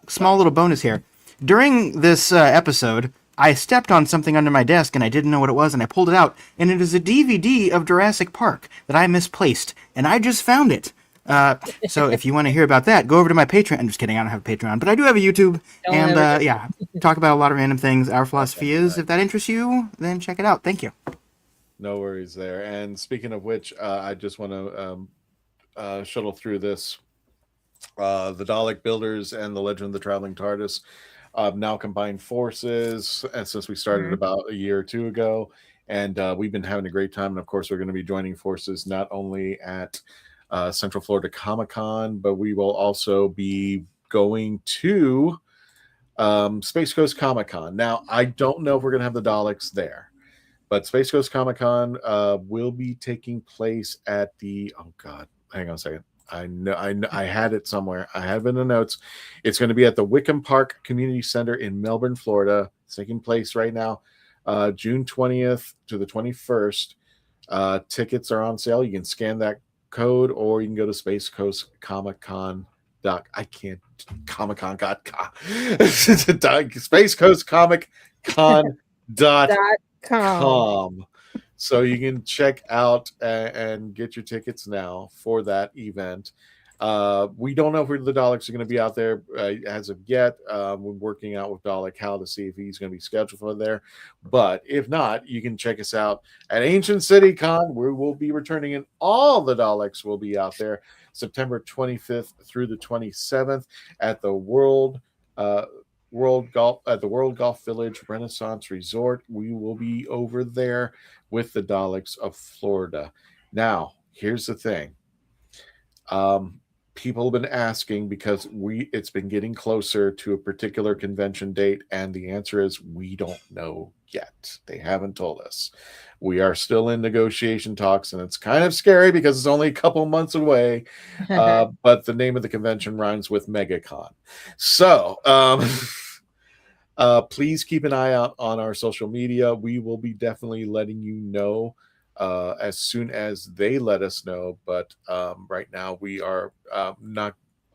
small little bonus here. During this episode, I stepped on something under my desk and I didn't know what it was, and I pulled it out, and it is a DVD of Jurassic Park that I misplaced, and I just found it. So if you want to hear about that, go over to my Patreon. I'm just kidding, I don't have a Patreon, but I do have a YouTube, and yeah, talk about a lot of random things. Our philosophy is, if that interests you, then check it out. Thank you. No worries there. And speaking of which, I just want to shuttle through this. The Dalek Builders and the Legend of the Traveling TARDIS now combined forces, and since we started about a year or two ago, and we've been having a great time. And of course, we're going to be joining forces not only at Central Florida Comic-Con, but we will also be going to Space Coast Comic-Con. Now, I don't know if we're going to have the Daleks there, but Space Coast Comic-Con will be taking place at the, oh God, hang on a second. I know I had it somewhere. I have it in the notes. It's going to be at the Wickham Park Community Center in Melbourne, Florida. It's taking place right now, June 20th to the 21st. Tickets are on sale. You can scan that code, or you can go to Space Coast Comic-Con. I can't Comic-Con.com. Space Coast Comic-Con.com. So you can check out and get your tickets now for that event. We don't know if the Daleks are going to be out there as of yet. We're working out with Dalek Hal to see if he's going to be scheduled for there. But if not, you can check us out at Ancient City Con. We will be returning, and all the Daleks will be out there September 25th through the 27th at the World Golf Village Renaissance Resort. We will be over there with the Daleks of Florida. Now, here's the thing. People have been asking because it's been getting closer to a particular convention date, and the answer is we don't know yet. They haven't told us. We are still in negotiation talks, and it's kind of scary because it's only a couple months away. But the name of the convention rhymes with MegaCon. So please keep an eye out on our social media. We will be definitely letting you know as soon as they let us know. But right now we are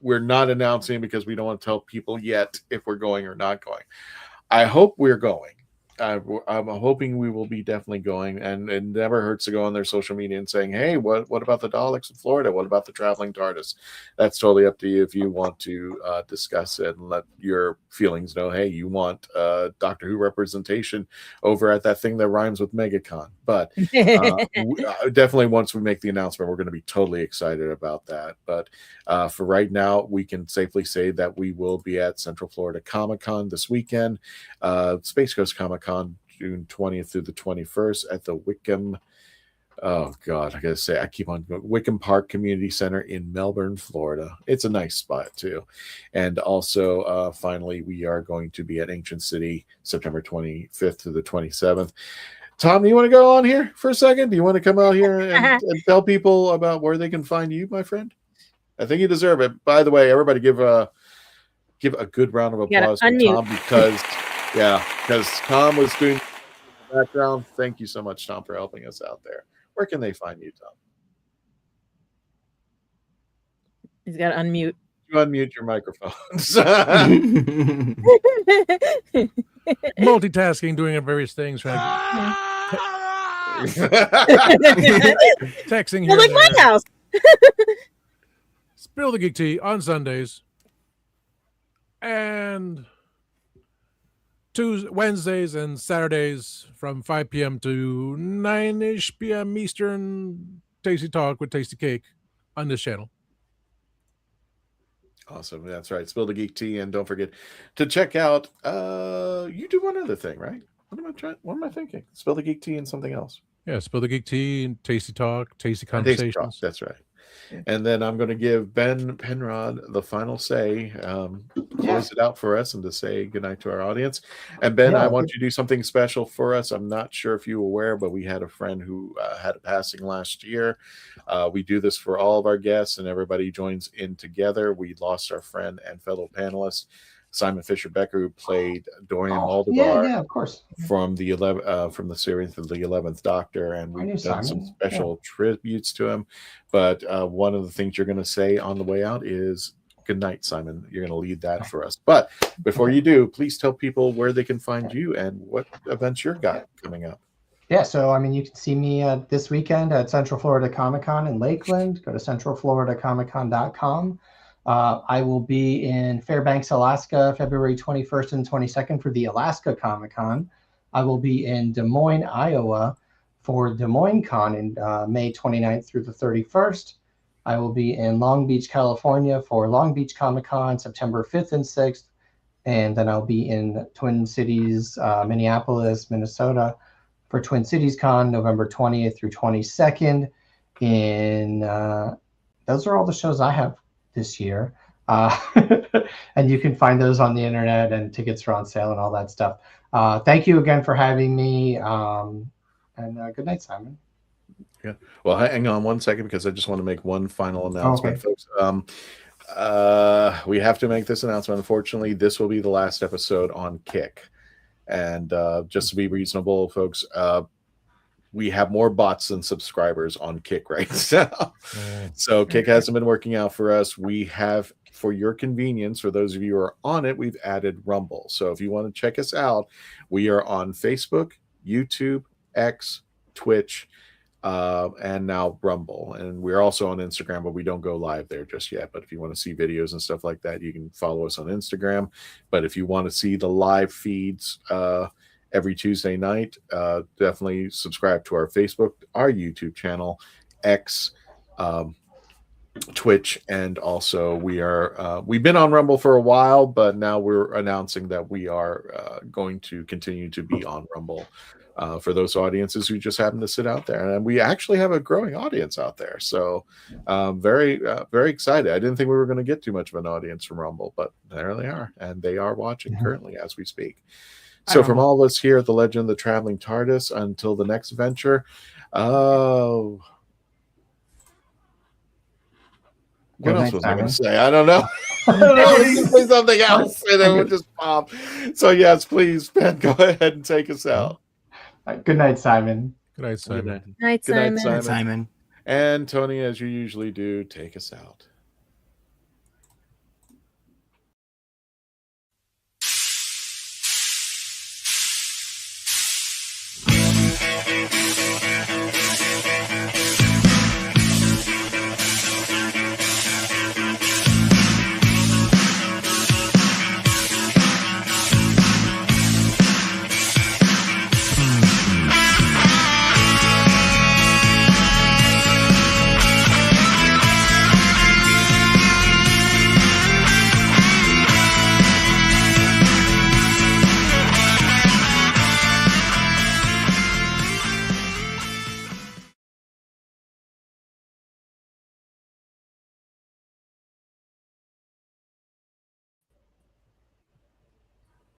we're not announcing because we don't want to tell people yet if we're going or not going. I hope we're going. I'm hoping we will be definitely going, and it never hurts to go on their social media and saying, hey, what about the Daleks in Florida? What about the traveling TARDIS? That's totally up to you if you want to discuss it and let your feelings know, hey, you want Doctor Who representation over at that thing that rhymes with MegaCon. But definitely once we make the announcement, we're going to be totally excited about that. But for right now, we can safely say that we will be at Central Florida Comic-Con this weekend, Space Coast Comic-Con June 20th through the 21st at the Wickham, oh God, I gotta say, I keep on going, Wickham Park Community Center in Melbourne, Florida. It's a nice spot too. And also, finally, we are going to be at Ancient City September 25th through the 27th. Tom, do you want to go on here for a second? Do you want to come out here and tell people about where they can find you, my friend? I think you deserve it. By the way, everybody give a good round of applause for Tom because Tom was doing the background. Thank you so much, Tom, for helping us out there. Where can they find you, Tom? He's got to unmute. You unmute your microphones. Multitasking, doing various things. Texting here. Like my house. Spill the Geek Tea on Sundays and Wednesdays and Saturdays from 5 p.m. to 9-ish p.m. Eastern. Tasty Talk with Tasty Cake on this channel. Awesome. That's right. Spill the Geek Tea. And don't forget to check out, you do one other thing, right? What am I thinking? Spill the Geek Tea and something else. Yeah, Spill the Geek Tea and Tasty Talk, Tasty Conversations. That's right. And then I'm going to give Ben Penrod the final say, close it out for us and to say goodnight to our audience. And Ben, I want you to do something special for us. I'm not sure if you were aware, but we had a friend who had a passing last year. We do this for all of our guests and everybody joins in together. We lost our friend and fellow panelist, Simon Fisher Becker, who played Dorian Maldegar, of course, from the from the series of the 11th Doctor, and we've done some special tributes to him. But one of the things you're going to say on the way out is good night, Simon. You're going to lead that for us. But before you do, please tell people where they can find you and what events you've got coming up. Yeah, so I mean, you can see me this weekend at Central Florida Comic Con in Lakeland. Go to centralfloridacomiccon.com. I will be in Fairbanks, Alaska, February 21st and 22nd for the Alaska Comic Con. I will be in Des Moines, Iowa for Des Moines Con in May 29th through the 31st. I will be in Long Beach, California for Long Beach Comic Con September 5th and 6th. And then I'll be in Twin Cities, Minneapolis, Minnesota for Twin Cities Con November 20th through 22nd. Those are all the shows I have this year. And you can find those on the internet, and tickets are on sale and all that stuff. Thank you again for having me. And good night, Simon. Yeah. Well, hang on one second because I just want to make one final announcement, folks. We have to make this announcement. Unfortunately, this will be the last episode on Kick. And just to be reasonable, folks, we have more bots than subscribers on Kick right now. So Kick hasn't been working out for us. We have, for your convenience, for those of you who are on it, we've added Rumble. So if you want to check us out, we are on Facebook, YouTube, X, Twitch, and now Rumble. And we're also on Instagram, but we don't go live there just yet. But if you want to see videos and stuff like that, you can follow us on Instagram. But if you want to see the live feeds every Tuesday night, definitely subscribe to our Facebook, our YouTube channel, X, Twitch, and also we've been on Rumble for a while, but now we're announcing that we are going to continue to be on Rumble for those audiences who just happen to sit out there. And we actually have a growing audience out there, so very excited. I didn't think we were going to get too much of an audience from Rumble, but there they are, and they are watching currently as we speak. So from all of us here at the Legend of the Traveling TARDIS, until the next venture, what else was I going to say? I don't know. I don't know. You can say something else, and it would just pop. So yes, please, Ben, go ahead and take us out. Good night, Simon. Good night, Simon. Good night, Simon. And Tony, as you usually do, take us out.